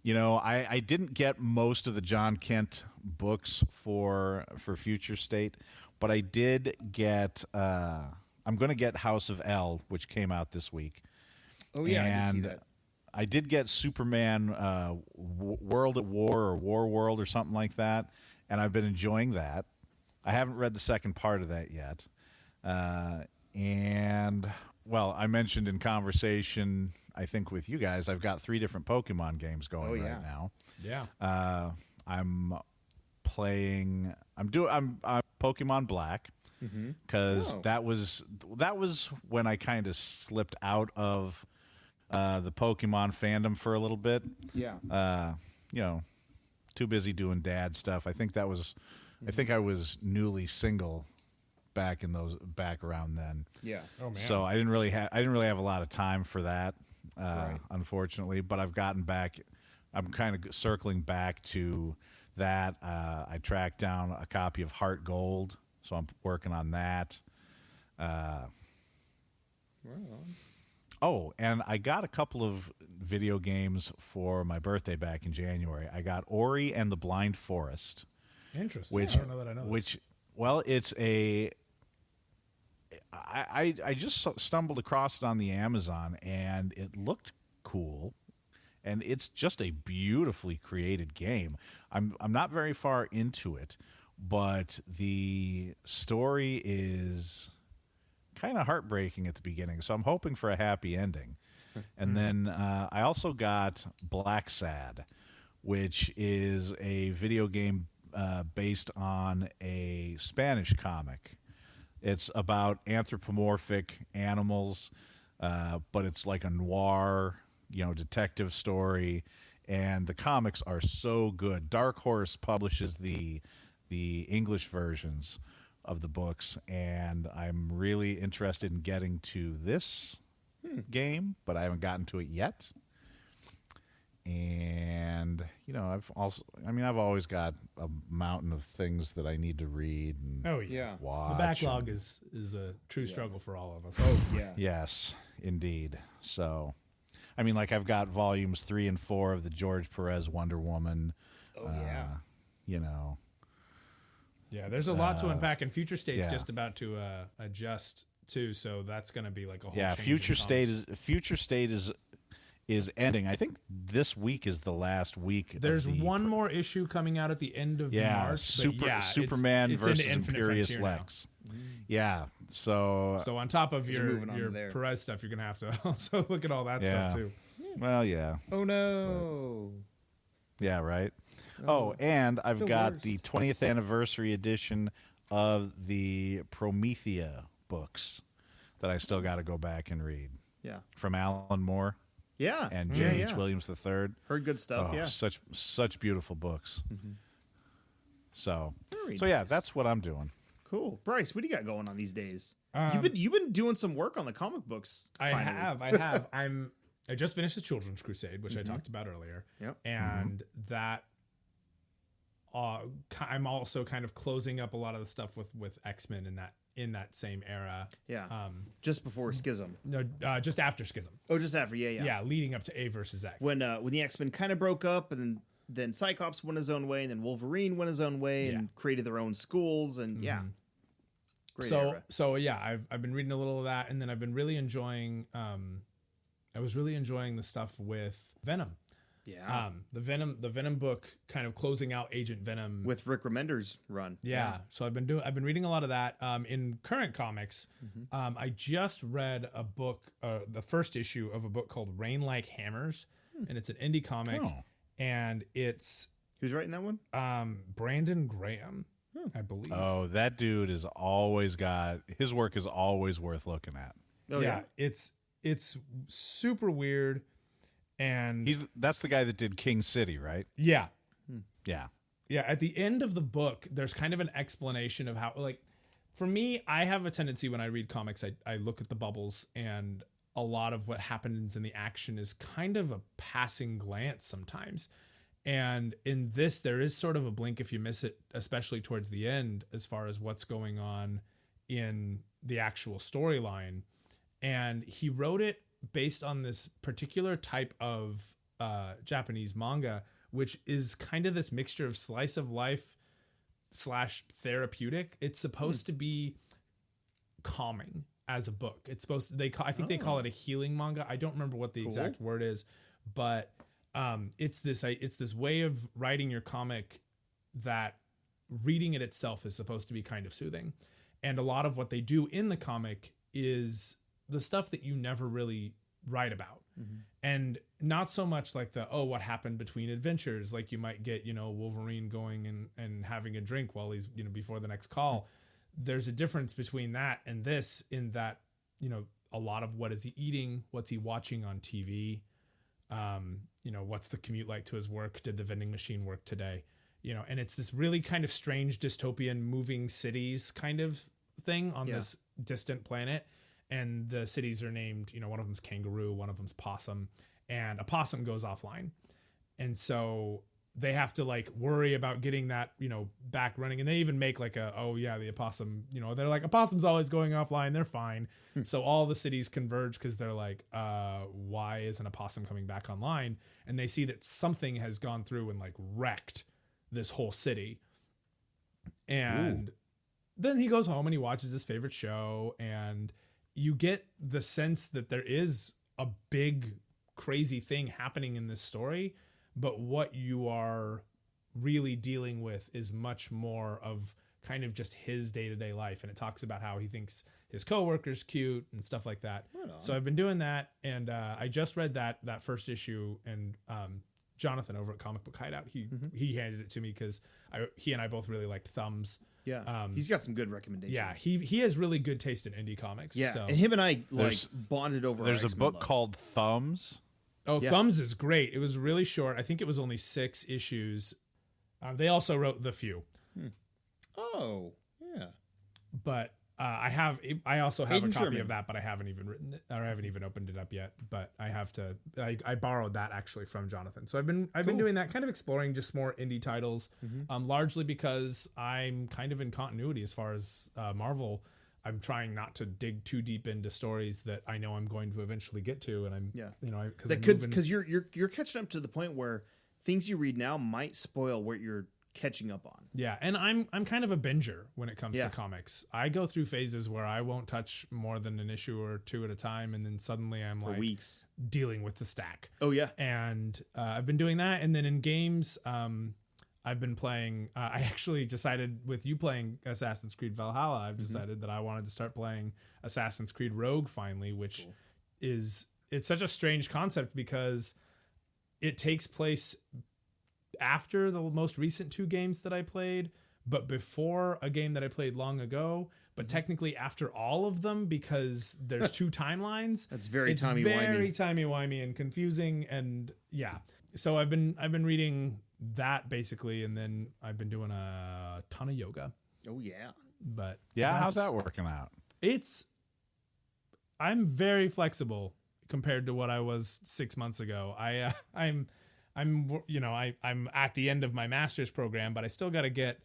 I didn't get most of the John Kent books for Future State, but I did get. I'm going to get House of L, which came out this week. Oh yeah, and I did see that. I did get Superman World at War or War World or something like that, and I've been enjoying that. I haven't read the second part of that yet, and. Well, I mentioned in conversation, I think with you guys, I've got 3 different Pokemon games going right now. Yeah. I'm playing. I'm Pokemon Black because that was when I kind of slipped out of the Pokemon fandom for a little bit. Yeah. Too busy doing dad stuff. I think I was newly single back around then. Yeah. Oh man. So I didn't really have a lot of time for that, unfortunately. But I've gotten back. I'm kind of circling back to that. I tracked down a copy of Heart Gold, so I'm working on that. And I got a couple of video games for my birthday back in January. I got Ori and the Blind Forest. Interesting. Which I don't know that I know this. it's a. I just stumbled across it on the Amazon, and it looked cool, and it's just a beautifully created game. I'm not very far into it, but the story is kind of heartbreaking at the beginning, so I'm hoping for a happy ending. And then I also got Black Sad, which is a video game based on a Spanish comic. It's about anthropomorphic animals, but it's like a noir, detective story, and the comics are so good. Dark Horse publishes the English versions of the books, and I'm really interested in getting to this game, but I haven't gotten to it yet. And I've always got a mountain of things that I need to read and watch. The backlog is a true struggle for all of us. Oh yeah. Yes, indeed. So, I've got volumes 3 and 4 of the George Perez Wonder Woman. Oh yeah. Yeah, there's a lot to unpack, and Future State's just about to adjust too, so that's going to be like a whole change Future in State is ending. I think this week is the last week. There's one more issue coming out at the end of March. Superman it's versus into Imperious Frontier Lex. Yeah. So on top of your moving on to there. Perez stuff, you're gonna have to also look at all that stuff too. Well, yeah. Oh no. Yeah, right. Oh, and I've the got worst. the 20th anniversary edition of the Promethea books that I still got to go back and read Yeah. from Alan Moore Yeah. and yeah, J.H. yeah. Williams III. Heard good stuff. Oh, Yeah. such beautiful books. So, Very so yeah, nice. that's what I'm doing. Cool. Bryce, what do you got going on these days? Um, you've been doing some work on the comic books. I finally. have. I just finished the Children's Crusade, which I talked about earlier. Yep. And that I'm also kind of closing up a lot of the stuff with X-Men in that same era. Yeah. Just before Schism. No, just after Schism. Oh, just after. Yeah. Yeah, leading up to A versus X. When the X-Men kind of broke up, and then Cyclops went his own way, and then Wolverine went his own way, Yeah. and created their own schools, and yeah. Great so era. so yeah, I've been reading a little of that, and then I've been really enjoying. I was really enjoying the stuff with Venom. Yeah. The Venom book, kind of closing out Agent Venom With Rick Remender's run. Yeah. So I've been reading a lot of that. In current comics, I just read a book, the first issue of a book called Rain Like Hammers, and it's an indie comic, Oh. and it's Who's writing that one? Brandon Graham, I believe. Oh, that dude is always got his work is always worth looking at. Oh yeah. It's super weird, and That's the guy that did King City, right? yeah. Yeah. Yeah, at the end of the book, there's kind of an explanation of how, like, for me, I have a tendency when I read comics, I look at the bubbles, and a lot of what happens in the action is kind of a passing glance sometimes. And in this, there is sort of a blink if you miss it, especially towards the end, as far as what's going on in the actual storyline. And he wrote it based on this particular type of Japanese manga, which is kind of this mixture of slice of life / therapeutic. It's supposed to be calming as a book. It's supposed to, I think they call it a healing manga. I don't remember what the exact word is, but it's this way of writing your comic that reading it itself is supposed to be kind of soothing. And a lot of what they do in the comic is the stuff that you never really write about. And not so much like what happened between adventures, like you might get, Wolverine going and having a drink while he's, before the next call. There's a difference between that and this, in that, a lot of what is he eating, what's he watching on TV, what's the commute like to his work, did the vending machine work today, and it's this really kind of strange dystopian moving cities kind of thing on this distant planet. And the cities are named, one of them's Kangaroo, one of them's Possum, and a possum goes offline. And so they have to worry about getting that, back running. And they even make the opossum, they're like, a possum's always going offline. They're fine. So all the cities converge because they're like, why isn't a possum coming back online? And they see that something has gone through and wrecked this whole city. And then he goes home and he watches his favorite show, and you get the sense that there is a big, crazy thing happening in this story, but what you are really dealing with is much more of kind of just his day-to-day life. And it talks about how he thinks his coworker's cute and stuff like that. So I've been doing that, and I just read that first issue, and Jonathan over at Comic Book Hideout, he handed it to me because he and I both really liked Thumbs. Yeah. He's got some good recommendations. Yeah, he has really good taste in indie comics. Yeah. So. And him and I There's- bonded over. There's our a X-Men book love. called Thumbs. Oh, Yeah. Thumbs is great. It was really short. I think it was only 6 issues. They also wrote The Few, Oh, yeah. but I also have Hayden a copy Sherman. of that, but I haven't even written it, or I haven't even opened it up yet. But I have to. I borrowed that actually from Jonathan. So I've been doing that, kind of exploring just more indie titles, largely because I'm kind of in continuity as far as Marvel. I'm trying not to dig too deep into stories that I know I'm going to eventually get to, and I'm Because you're catching up to the point where things you read now might spoil what you're catching up on. Yeah, and I'm kind of a binger when it comes Yeah. to comics. I go through phases where I won't touch more than an issue or two at a time, and then suddenly I'm For weeks. dealing with the stack. Oh yeah. And I've been doing that, and then in games, I've been playing. I actually decided with you playing Assassin's Creed Valhalla, I've decided that I wanted to start playing Assassin's Creed Rogue finally, which it's such a strange concept because it takes place after the most recent 2 games that I played, but before a game that I played long ago, but technically after all of them because there's 2 timelines. That's very it's timey-wimey. very timey-wimey and confusing, and yeah. So I've been reading that basically, and then I've been doing a ton of yoga. Oh yeah. But Yeah, how's that working out? I'm very flexible compared to what I was 6 months ago. I'm at the end of my master's program, but I still got to get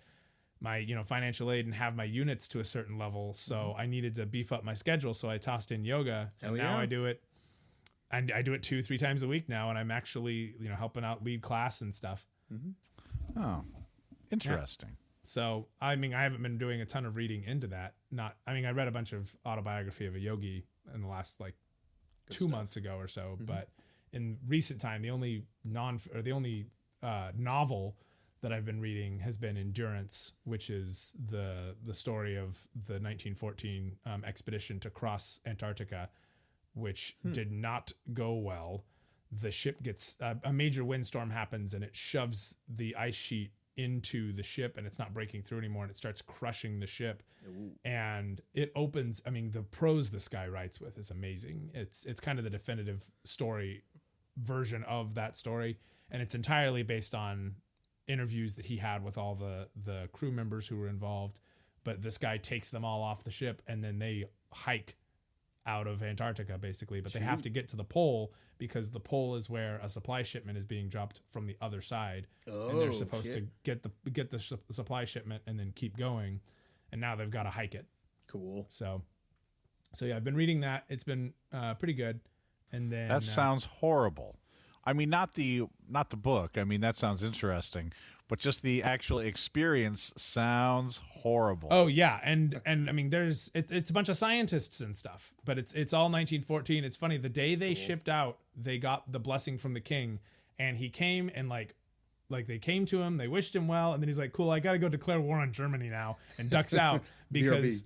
my, financial aid and have my units to a certain level. So I needed to beef up my schedule. So I tossed in yoga, and now I do it. And I do it 2-3 times a week now. And I'm actually, helping out lead class and stuff. Mm-hmm. Oh, interesting. Yeah. So, I haven't been doing a ton of reading into that. I read a bunch of autobiography of a yogi in the last 2 months ago or so. Mm-hmm. But in recent time, the only novel that I've been reading has been Endurance, which is the story of the 1914 expedition to cross Antarctica, which did not go well. The ship gets a major windstorm happens, and it shoves the ice sheet into the ship, and it's not breaking through anymore, and it starts crushing the ship. Ooh. And it opens. The prose this guy writes with is amazing. It's kind of the definitive story version of that story, and it's entirely based on interviews that he had with all the crew members who were involved. But this guy takes them all off the ship, and then they hike out of Antarctica basically, but they have to get to the pole because the pole is where a supply shipment is being dropped from the other side, and they're supposed to get the supply shipment and then keep going, and now they've got to hike it. Cool. So yeah, I've been reading that. It's been pretty good. And then that sounds horrible. Not the book. That sounds interesting, but just the actual experience sounds horrible. Oh yeah, and there's it's a bunch of scientists and stuff, but it's all 1914. It's funny, the day they shipped out, they got the blessing from the king, and he came and like they came to him, they wished him well, and then he's like, cool, I got to go declare war on Germany now, and ducks out because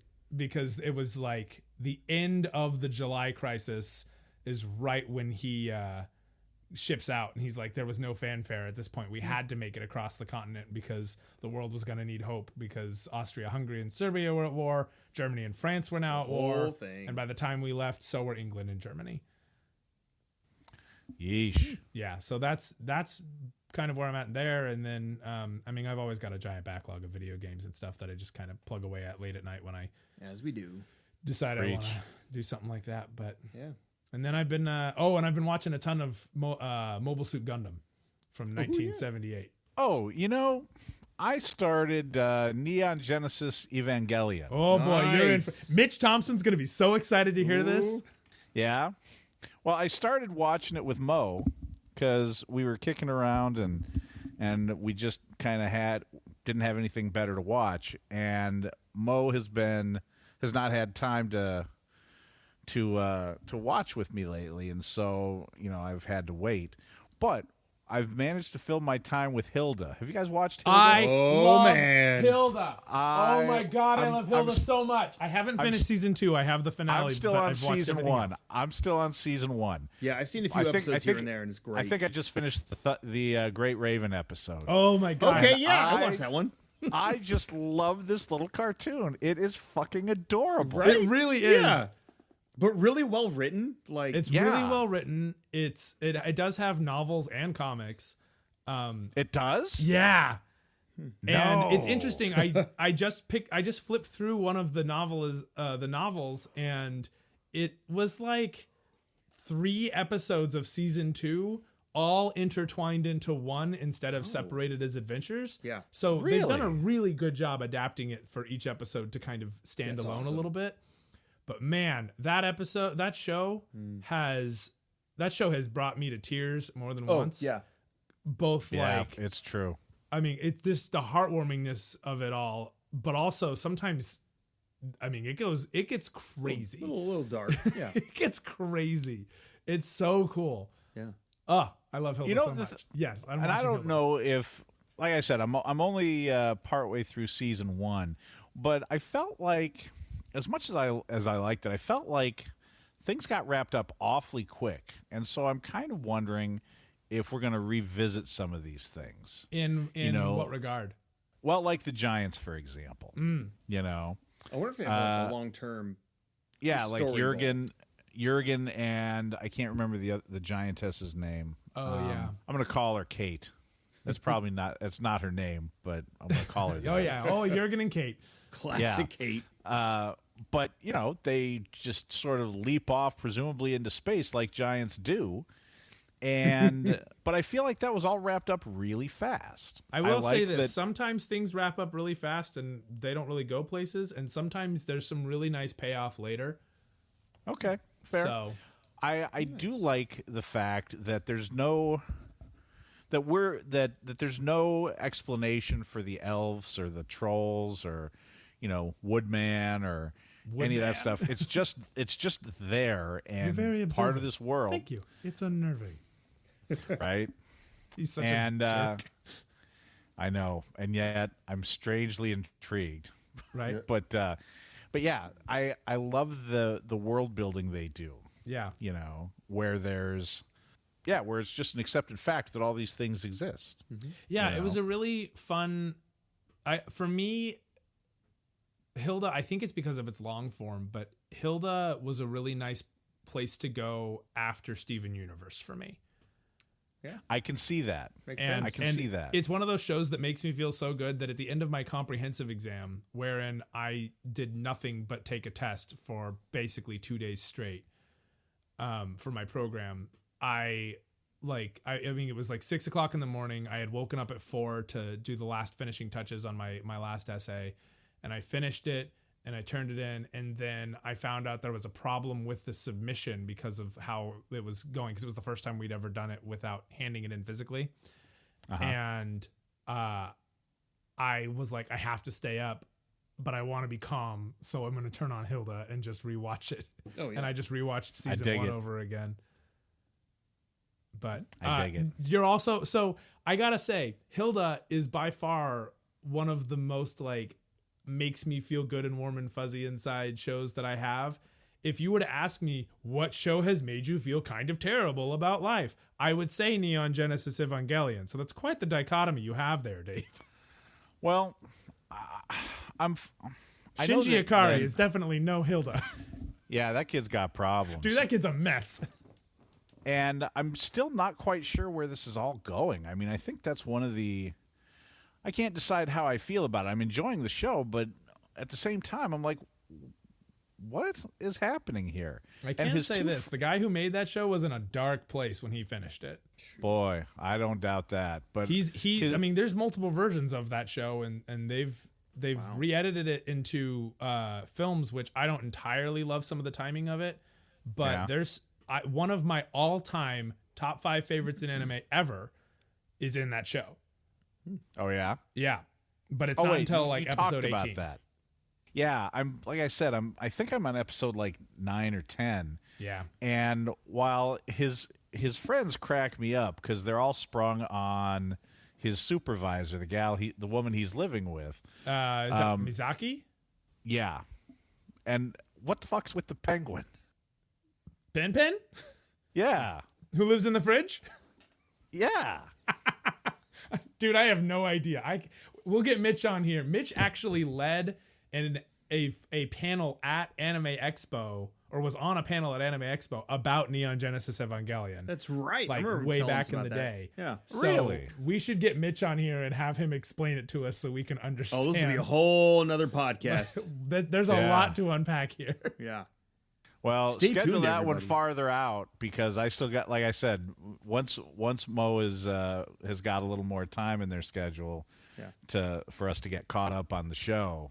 it was like the end of the July crisis is right when he ships out, and he's like, there was no fanfare at this point. We had to make it across the continent because the world was going to need hope, because Austria, Hungary, and Serbia were at war. Germany and France were now at war. And by the time we left, so were England and Germany. Yeesh. Yeah, so that's kind of where I'm at there. And then, I've always got a giant backlog of video games and stuff that I just kind of plug away at late at night when I, as we do, decide I want to do something like that. But yeah. And then I've been I've been watching a ton of Mobile Suit Gundam from 1978. Oh, I started Neon Genesis Evangelion. Oh boy, nice. you're in. Mitch Thompson's gonna be so excited to hear this. Yeah. Well, I started watching it with Mo because we were kicking around and we just kind of didn't have anything better to watch, and Mo has not had time to watch with me lately, and so I've had to wait. But I've managed to fill my time with Hilda. Have you guys watched Hilda? I love Hilda. Oh my god, I love Hilda so much. I haven't finished season 2. I have the finale. I'm still on season 1. I'm still on season 1. Yeah, I've seen a few episodes here and there, and it's great. I think I just finished the Great Raven episode. Oh my god. Okay, yeah, I watched that one. I just love this little cartoon. It is fucking adorable. Right? It really is. Yeah. But really well written. It's really well written. It does have novels and comics. It does? Yeah. No. And it's interesting. I just flipped through one of the novels, and it was like 3 episodes of season 2 all intertwined into one instead of separated as adventures. Yeah. So they've done a really good job adapting it for each episode to kind of stand alone a little bit. But man, that show has brought me to tears more than once. Yeah. Both it's true. It's just the heartwarmingness of it all, but also sometimes, it gets crazy. A little dark. Yeah. It gets crazy. It's so cool. Yeah. Oh, I love Hilda so much. Yes. I don't know if, like I said, I'm only partway through season 1, but I felt like, as much as I liked it, I felt like things got wrapped up awfully quick. And so I'm kind of wondering if we're going to revisit some of these things. In You know, what regard? Well, like the Giants, for example. You know, I wonder if they have like a long-term. yeah, like story Jurgen, and I can't remember the giantess's name. Oh, yeah. I'm going to call her Kate. That's probably not. That's not her name, but I'm going to call her. Oh that. yeah. Oh, Jurgen and Kate. Classic Kate. But you know, they just sort of leap off, presumably into space, like giants do. And but I feel like that was all wrapped up really fast. I will say like this: that- sometimes things wrap up really fast and they don't really go places, and sometimes there's some really nice payoff later. Okay, fair. So I do like the fact that there's no that there's no explanation for the elves or the trolls or Woodman or any of that stuff. It's just there and very part observant. of this world. thank you. It's unnerving. Right? He's such And a jerk. I know, and yet I'm strangely intrigued. Right? But yeah, I love the world building they do. Yeah. Where there's where it's just an accepted fact that all these things exist. Yeah, it was a really fun. For me, Hilda. I think it's because of its long form, but Hilda was a really nice place to go after Steven Universe for me. I can see that. Makes And I can see that. It's one of those shows that makes me feel so good that at the end of my comprehensive exam, wherein I did nothing but take a test for basically 2 days straight, for my program, I mean, it was like 6 o'clock in the morning. I had woken up at 4 to do the last finishing touches on my last essay, and I finished it and I turned it in, and then I found out there was a problem with the submission because of how it was going, because it was the first time we'd ever done it without handing it in physically. And I was like, I have to stay up, but I want to be calm, so I'm going to turn on Hilda and just rewatch it. Oh, yeah. And I just rewatched season dig 1 it. over again. But I dig it. You're also, so I gotta say, Hilda is by far one of the most makes me feel good and warm and fuzzy inside shows that I have. If you were to ask me what show has made you feel kind of terrible about life, I would say Neon Genesis Evangelion. So that's quite the dichotomy you have there, Dave. Well, I know Shinji that- Ikari that- is definitely no Hilda. Yeah, that kid's got problems. Dude, that kid's a mess. And I'm still not quite sure where this is all going. I mean, I think that's one of the... I can't decide how I feel about it. I'm enjoying the show, but at the same time, I'm like, what is happening here? I can't say this. The guy who made that show was in a dark place when he finished it. Boy, I don't doubt that. But I mean, there's multiple versions of that show, and they've re-edited it into films, which I don't entirely love some of the timing of it, but there's one of my all-time top 5 favorites in anime ever is in that show. Oh yeah, Yeah, but it's not until you episode talked 18. about that. Yeah, I think I'm on episode 9 or 10. Yeah, And while his friends crack me up because they're all sprung on his supervisor, the woman he's living with. is that Mizaki? Yeah, and what the fuck's with the penguin? Ben Pen, Yeah, who lives in the fridge? yeah. Dude, I have no idea. We'll get Mitch on here. Mitch actually led a panel at Anime Expo, or was on a panel at Anime Expo about Neon Genesis Evangelion. That's right. I like remember way telling us back in about the that. day. Yeah. So Really? we should get Mitch on here and have him explain it to us so we can understand. Oh, this will be a whole nother podcast. There's a Yeah. lot to unpack here. Yeah. Well, Stay schedule tuned, that one everybody. farther out because I still got, like I said, once Mo has got a little more time in their schedule for us to get caught up on the show,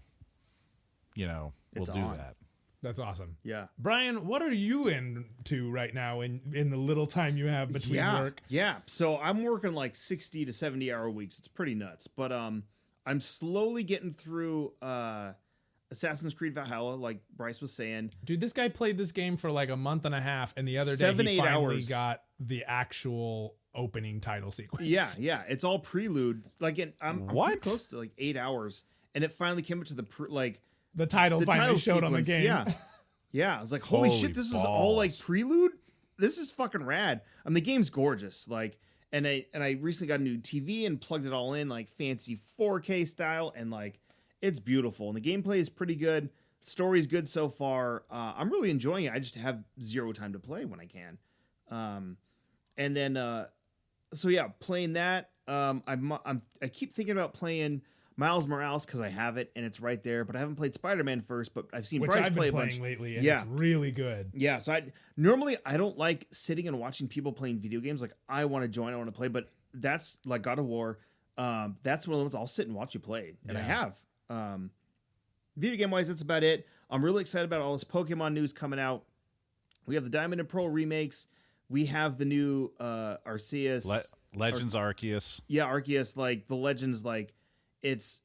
we'll It's do on. that. That's awesome. Yeah. Brian, what are you into right now in the little time you have between work? Yeah. So I'm working 60 to 70 hour weeks. It's pretty nuts. But I'm slowly getting through Assassin's Creed Valhalla, like Bryce was saying. Dude, this guy played this game for a month and a half, and the other day 7, he 8 finally hours. got the actual opening title sequence. Yeah. It's all prelude. I'm pretty What? close to 8 hours, and it finally came up to the The title finally title showed on the sequence. game. Yeah. I was like, holy Holy shit, this was all balls. prelude. This is fucking rad. The game's gorgeous. And I recently got a new TV and plugged it all in like fancy 4K style, and like it's beautiful. And the gameplay is pretty good. The story's good so far. I'm really enjoying it. I just have zero time to play when I can. And then so yeah, playing that. I keep thinking about playing Miles Morales because I have it and it's right there, but I haven't played Spider-Man first. But I've seen Which Bryce I've play been a bunch playing lately, and Yeah. it's really good. Yeah, so I normally don't like sitting and watching people playing video games. Like I want to join, I want to play, but that's like God of War. That's one of the ones I'll sit and watch you play, and I Yeah. have. Video game wise, that's about it. I'm really excited about all this Pokemon news coming out. We have the Diamond and Pearl remakes. We have the new Arceus. Legends Arceus. Yeah, Arceus, like the Legends, like it's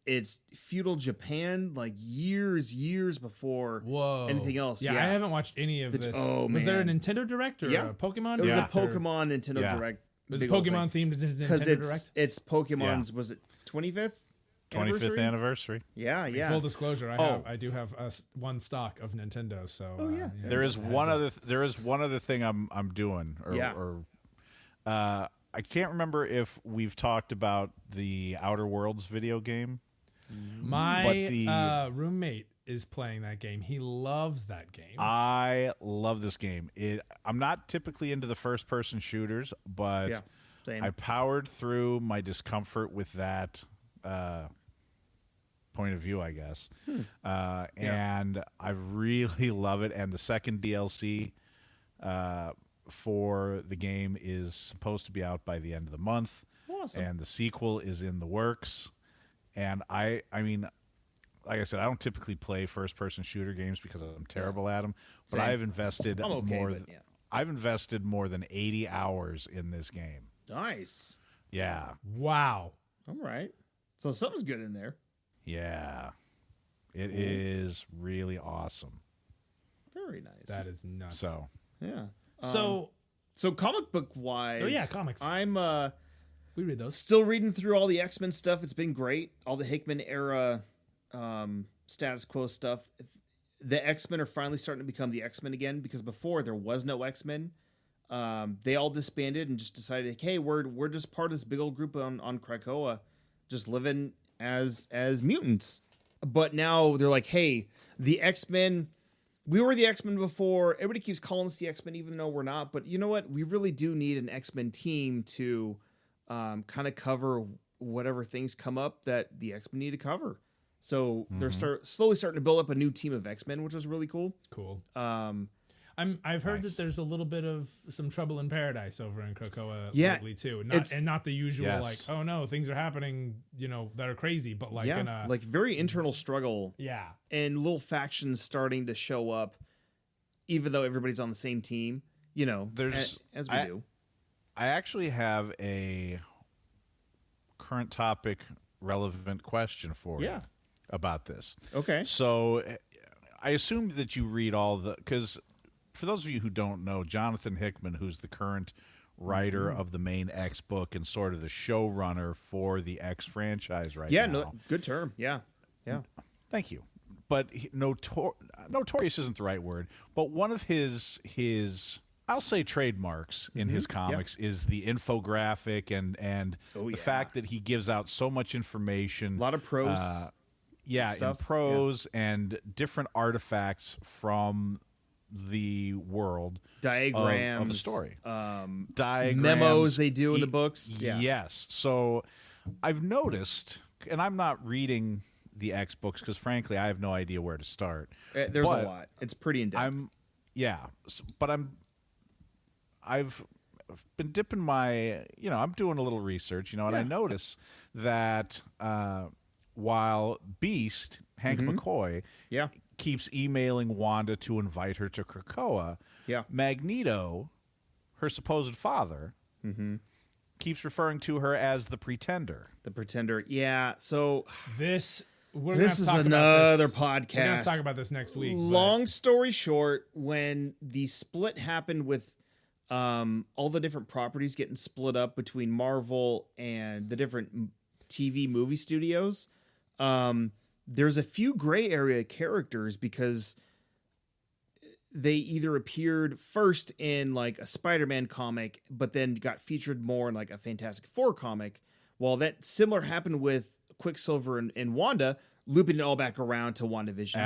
feudal Japan, like years before Whoa. anything else. Yeah, I haven't watched any of this. Oh, Was there a man. Nintendo Direct or Yeah. a Pokemon It was Direct? a or- Pokemon Nintendo Yeah. Direct. Was it big old Pokemon thing. themed Nintendo Because Direct? it's Pokemon's, was it 25th? 25th anniversary. Yeah, yeah. Full disclosure, Oh. I do have one stock of Nintendo, so yeah. There is one other thing I'm doing. I can't remember if we've talked about the Outer Worlds video game. My But the- roommate is playing that game. He loves that game. I love this game. I'm not typically into the first person shooters, but Yeah, same. I powered through my discomfort with that point of view, I guess. And I really love it. And the second DLC for the game is supposed to be out by the end of the month. Awesome. And the sequel is in the works. And I mean, like I said, I don't typically play first-person shooter games because I'm terrible at them. But Same. I've invested I'm okay, more. but yeah. I've invested more than 80 hours in this game. Nice. Yeah, Wow. All right. So something's good in there. yeah, it is really awesome. Very nice. That is nuts. So Yeah. So So comic book wise, Oh, yeah, comics. I'm we read those. still reading through all the X-Men stuff. It's been great. All the Hickman era status quo stuff. The X-Men are finally starting to become the X-Men again, because before there was no X-Men. They all disbanded and just decided, like, hey, we're just part of this big old group on Krakoa, just living as mutants. But now they're like, hey, the X-Men, we were the X-Men before. Everybody keeps calling us the X-Men, even though we're not. But you know what? We really do need an X-Men team to kind of cover whatever things come up that the X-Men need to cover. So they're slowly starting to build up a new team of X-Men, which is really cool. Cool. I've heard Nice. that there's a little bit of some trouble in paradise over in Krakoa Yeah, lately too. it's- Not the usual Yes. like, oh no, things are happening, that are crazy, but like in a like very internal struggle yeah. and little factions starting to show up, even though everybody's on the same team. There's- as we do. I actually have a current topic relevant question for you about this. Okay. So I assume that you read all because for those of you who don't know, Jonathan Hickman, who's the current writer of the main X book and sort of the showrunner for the X franchise right Yeah. now. No, good term. Yeah. Yeah. Thank you. But notorious isn't the right word, but one of his I'll say trademarks in his comics is the infographic and Oh, the yeah. fact that he gives out so much information. A lot of prose. Yeah, stuff. in prose and different artifacts from the world Diagrams of the story. Um, Diagrams, memos they do in the books. Yeah. Yes. So I've noticed, and I'm not reading the X books because frankly I have no idea where to start. There's But a lot. It's pretty in depth. I've been dipping my, I'm doing a little research, and I notice that while Beast, Hank McCoy, Yeah. keeps emailing Wanda to invite her to Krakoa, Yeah. Magneto, her supposed father, keeps referring to her as the Pretender. The Pretender. Yeah. So This we're This gonna is have to talk another about this. We're gonna have podcast. to talk about this next week. but- long story short, when the split happened with all the different properties getting split up between Marvel and the different TV movie studios, there's a few gray area characters because they either appeared first in like a Spider-Man comic, but then got featured more in like a Fantastic Four comic. While that similar happened with Quicksilver and Wanda, looping it all back around to WandaVision.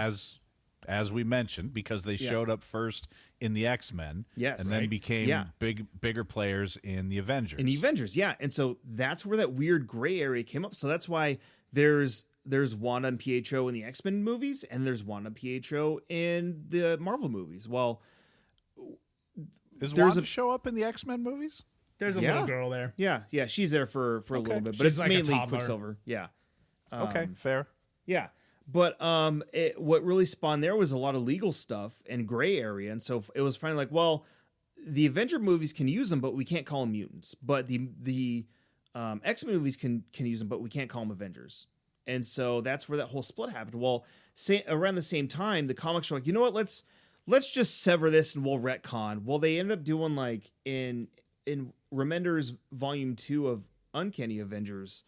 As we mentioned, because they showed up first in the X-Men, Yes. and then Right. became bigger players in the Avengers. In the Avengers, yeah. And so that's where that weird gray area came up. So that's why there's Wanda and Pietro in the X-Men movies, and there's Wanda and Pietro in the Marvel movies. Well, Does there's Wanda show up in the X-Men movies? There's a Yeah. little girl there. yeah, she's there for a little bit, but She's it's like a mainly toddler. Quicksilver. Yeah. Okay, fair. Yeah. But what really spawned there was a lot of legal stuff and gray area. And so it was finally like, well, the Avenger movies can use them, but we can't call them mutants. But the X-Men movies can use them, but we can't call them Avengers. And so that's where that whole split happened. Well, around the same time, the comics were like, you know what, let's just sever this and we'll retcon. Well, they ended up doing like in Remender's Volume 2 of Uncanny Avengers,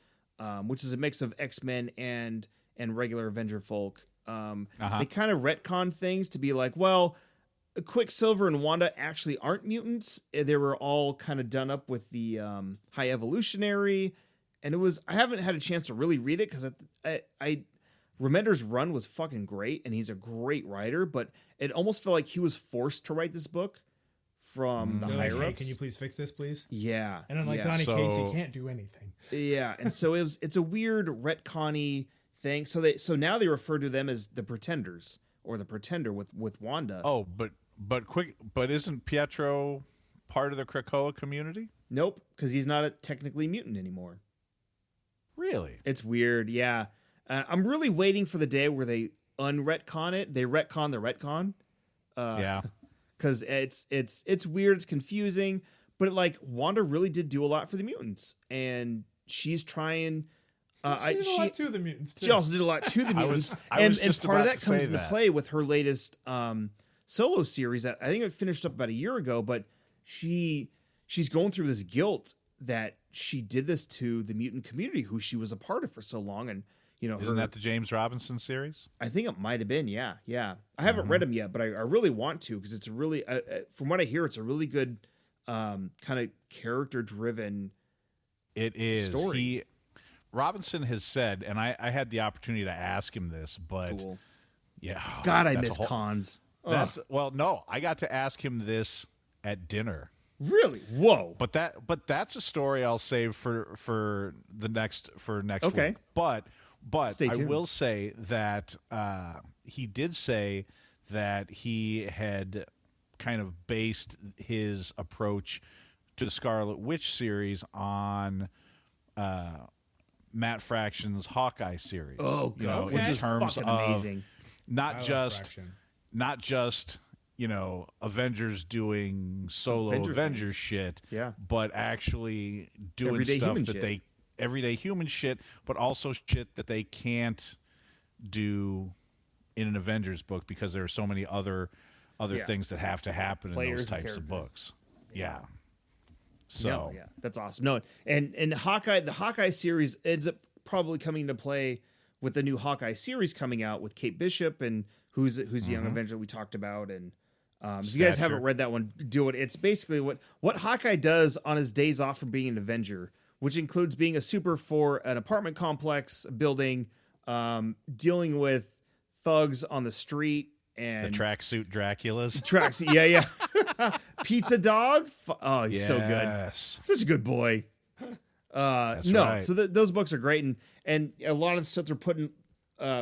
which is a mix of X-Men and regular Avenger folk. They kind of retcon things to be like, well, Quicksilver and Wanda actually aren't mutants. They were all kind of done up with the High Evolutionary. And I haven't had a chance to really read it because Remender's run was fucking great and he's a great writer, but it almost felt like he was forced to write this book from the They're higher like, hey, ups. can you please fix this, please? Yeah. And I'm like, yeah. Donny Cates, he So- can't do anything. Yeah, and so it's a weird retconny thing. So now they refer to them as the Pretenders or the Pretender with Wanda. Oh, but isn't Pietro part of the Krakoa community? Nope, because he's not technically mutant anymore. Really? It's weird. Yeah, I'm really waiting for the day where they unretcon it. They retcon the retcon. Yeah. Because it's weird. It's confusing. But like Wanda really did do a lot for the mutants, and she's trying. She did a lot to the mutants, too. She also did a lot to the I mutants, was- I was and just part of about that to comes say into that. play with her latest solo series that I think it finished up about a year ago. But she's going through this guilt that she did this to the mutant community, who she was a part of for so long, and Isn't that the James Robinson series? I think it might have been, yeah. I haven't read them yet, but I really want to because it's a really, from what I hear, it's a really good kind of character-driven. It is. Story. Robinson has said, and I had the opportunity to ask him this, but Cool. yeah, God, I that's a miss whole- cons. Well, no, I got to ask him this at dinner. Really? Whoa. But that's a story I'll save for next Okay. week. But Stay I tuned. will say that he did say that he had kind of based his approach to the Scarlet Witch series on Matt Fraction's Hawkeye series. Oh, God. in Which is terms fucking of amazing. not I love just Fraction. not just Avengers doing solo Avenger Avengers things. shit, Yeah. but actually doing Everyday stuff human that shit. they everyday human shit, but also shit that they can't do in an Avengers book because there are so many other Yeah. things that have to happen in Players those and types of characters. books. Yeah. So No, yeah, that's awesome. No, and the Hawkeye series ends up probably coming into play with the new Hawkeye series coming out with Kate Bishop and who's the young Avenger we talked about. And if you guys Stature. haven't read that one, do it. It's basically what Hawkeye does on his days off from being an Avenger, which includes being a super for an apartment complex, a building, dealing with thugs on the street, the and tracksuit Draculas. tracks. Yeah. Pizza Dog. Oh, he's so good. Yes. Such a good boy. That's No, right. so those books are great, and a lot of the stuff they're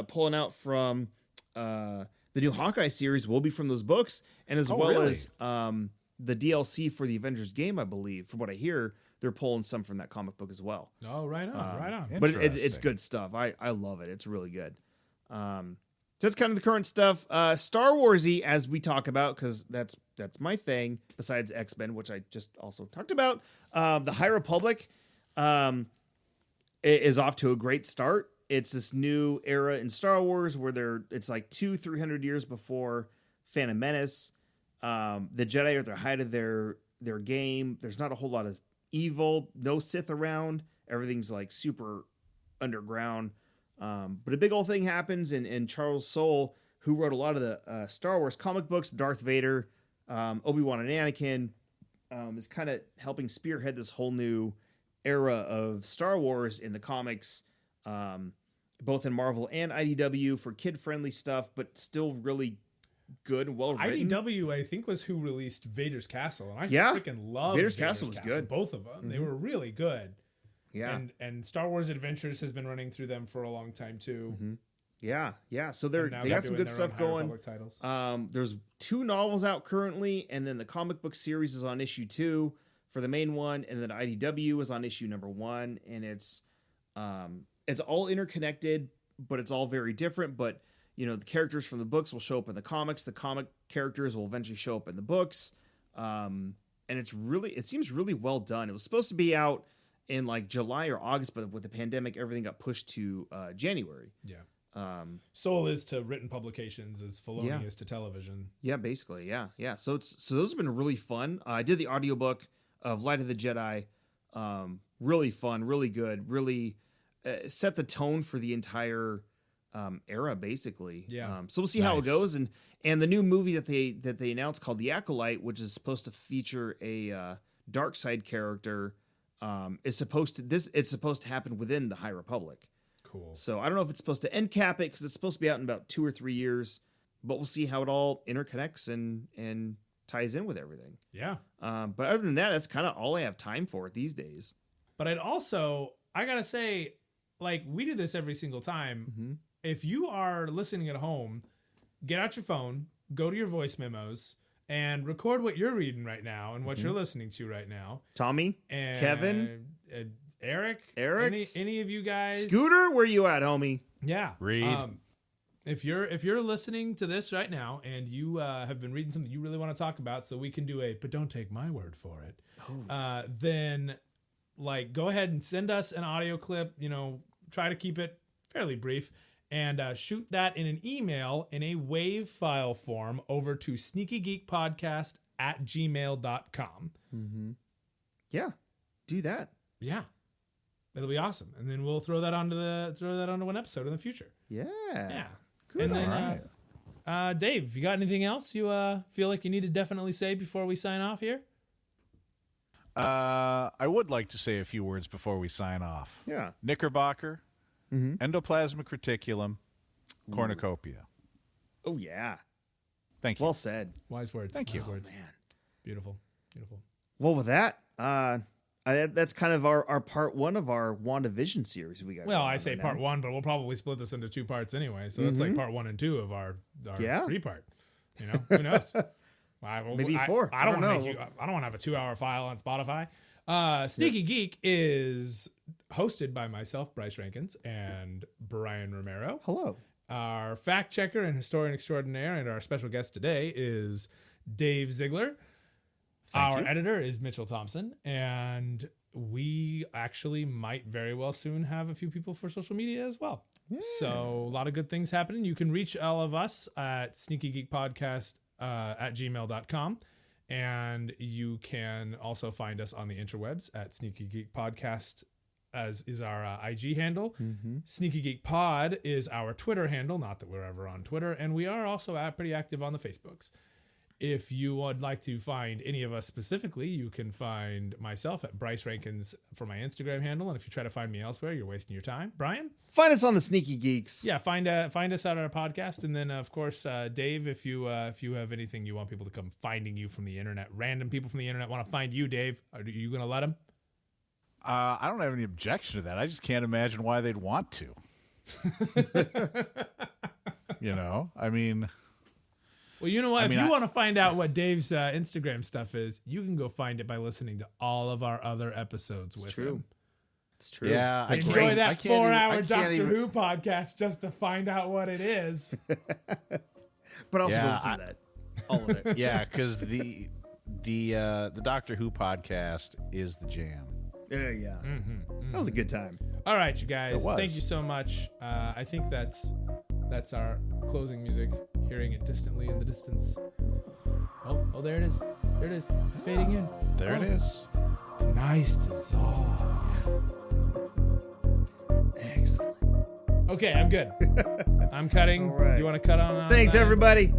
pulling out from the new Hawkeye series will be from those books, and as well really? as the DLC for the Avengers game, I believe. From what I hear, they're pulling some from that comic book as well. Oh, right on, right on. But it's Interesting. good stuff. I love it. It's really good. So that's kind of the current stuff. Star Warsy, as we talk about, because that's my thing. Besides X-Men, which I just also talked about, the High Republic is off to a great start. It's this new era in Star Wars where it's like 300 years before Phantom Menace. The Jedi are at the height of their game. There's not a whole lot of evil, no Sith around. Everything's like super underground. But a big old thing happens, and Charles Soule, who wrote a lot of the Star Wars comic books. Darth Vader, Obi-Wan and Anakin, is kind of helping spearhead this whole new era of Star Wars in the comics, both in Marvel and IDW for kid-friendly stuff, but still really good and well written. IDW, I think, was who released Vader's Castle, and I freaking loved Vader's Castle was good. Both of them, they were really good. Yeah, and Star Wars Adventures has been running through them for a long time too. Yeah. So they got some good stuff going. There's 2 novels out currently, and then the comic book series is on issue 2 for the main one, and then IDW is on issue number 1, and it's all interconnected, but it's all very different. But the characters from the books will show up in the comics. The comic characters will eventually show up in the books, and it seems really well done. It was supposed to be out in like July or August, but with the pandemic, everything got pushed to January. Yeah. Soul is to written publications as Filoni is to television. Yeah, basically. Yeah. So those have been really fun. I did the audiobook of Light of the Jedi. Really fun, really good, really set the tone for the entire era, basically. Yeah. So we'll see how it goes. And the new movie that they announced called The Acolyte, which is supposed to feature a dark side character, it's supposed to happen within the High Republic. Cool. So I don't know if it's supposed to end cap it, because it's supposed to be out in about 2 or 3 years, but we'll see how it all interconnects and ties in with everything. Yeah. But other than that, that's kind of all I have time for these days. But I gotta say, like, we do this every single time. If you are listening at home, get out your phone, go to your voice memos, and record what you're reading right now and what you're listening to right now. Tommy, and Kevin, Eric, any of you guys, Scooter, where you at, homie? Yeah, Read. If you're listening to this right now and you have been reading something you really want to talk about, so we can do but don't take my word for it. Then like go ahead and send us an audio clip. Try to keep it fairly brief, and shoot that in an email in a WAV file form over to sneakygeekpodcast@gmail.com. Yeah, do that. Yeah, that'll be awesome, and then we'll throw that onto one episode in the future. Yeah. Good. And then, Dave, if you got anything else you feel like you need to definitely say before we sign off here? I would like to say a few words before we sign off. Yeah. Knickerbocker, endoplasmic reticulum, cornucopia. Oh, yeah. Thank you. Well said. Wise words. Thank you. Wise words. Man. Beautiful. Well, with that, that's kind of our part 1 of our WandaVision series we got. Well, I say part 1, but we'll probably split this into 2 parts anyway. So that's like part 1 and 2 of our 3-part. Who knows? Maybe 4. I don't know. I don't want to have a 2-hour file on Spotify. Sneaky Geek is hosted by myself, Bryce Rankins, and Brian Romero. Hello. Our fact checker and historian extraordinaire, and our special guest today is Dave Ziegler. Our editor is Mitchell Thompson, and we actually might very well soon have a few people for social media as well. Yeah. So a lot of good things happening. You can reach all of us at sneakygeekpodcast@gmail.com. And you can also find us on the interwebs at Sneaky Geek Podcast, as is our IG handle. Sneaky Geek Pod is our Twitter handle, not that we're ever on Twitter. And we are also pretty active on the Facebooks. If you would like to find any of us specifically, you can find myself at Bryce Rankins for my Instagram handle. And if you try to find me elsewhere, you're wasting your time. Brian? Find us on the Sneaky Geeks. Yeah, find us at our podcast. And then, of course, Dave, if you have anything you want people to come finding you from the internet, random people from the internet want to find you, Dave, are you going to let them? I don't have any objection to that. I just can't imagine why they'd want to. I mean... Well, you know what? If you want to find out what Dave's Instagram stuff is, you can go find it by listening to all of our other episodes with him. It's true. Yeah, enjoy that 4-hour Doctor Who podcast just to find out what it is. But also listen to that, all of it. Yeah, because the Doctor Who podcast is the jam. Yeah. That was a good time. All right, you guys. Thank you so much. I think that's our closing music. Hearing it distantly in the distance. Oh, there it is. There it is. It's fading in. There it is. Nice dissolve. Excellent. Okay, I'm good. I'm cutting. All right. You want to cut on? Thanks, that? everybody.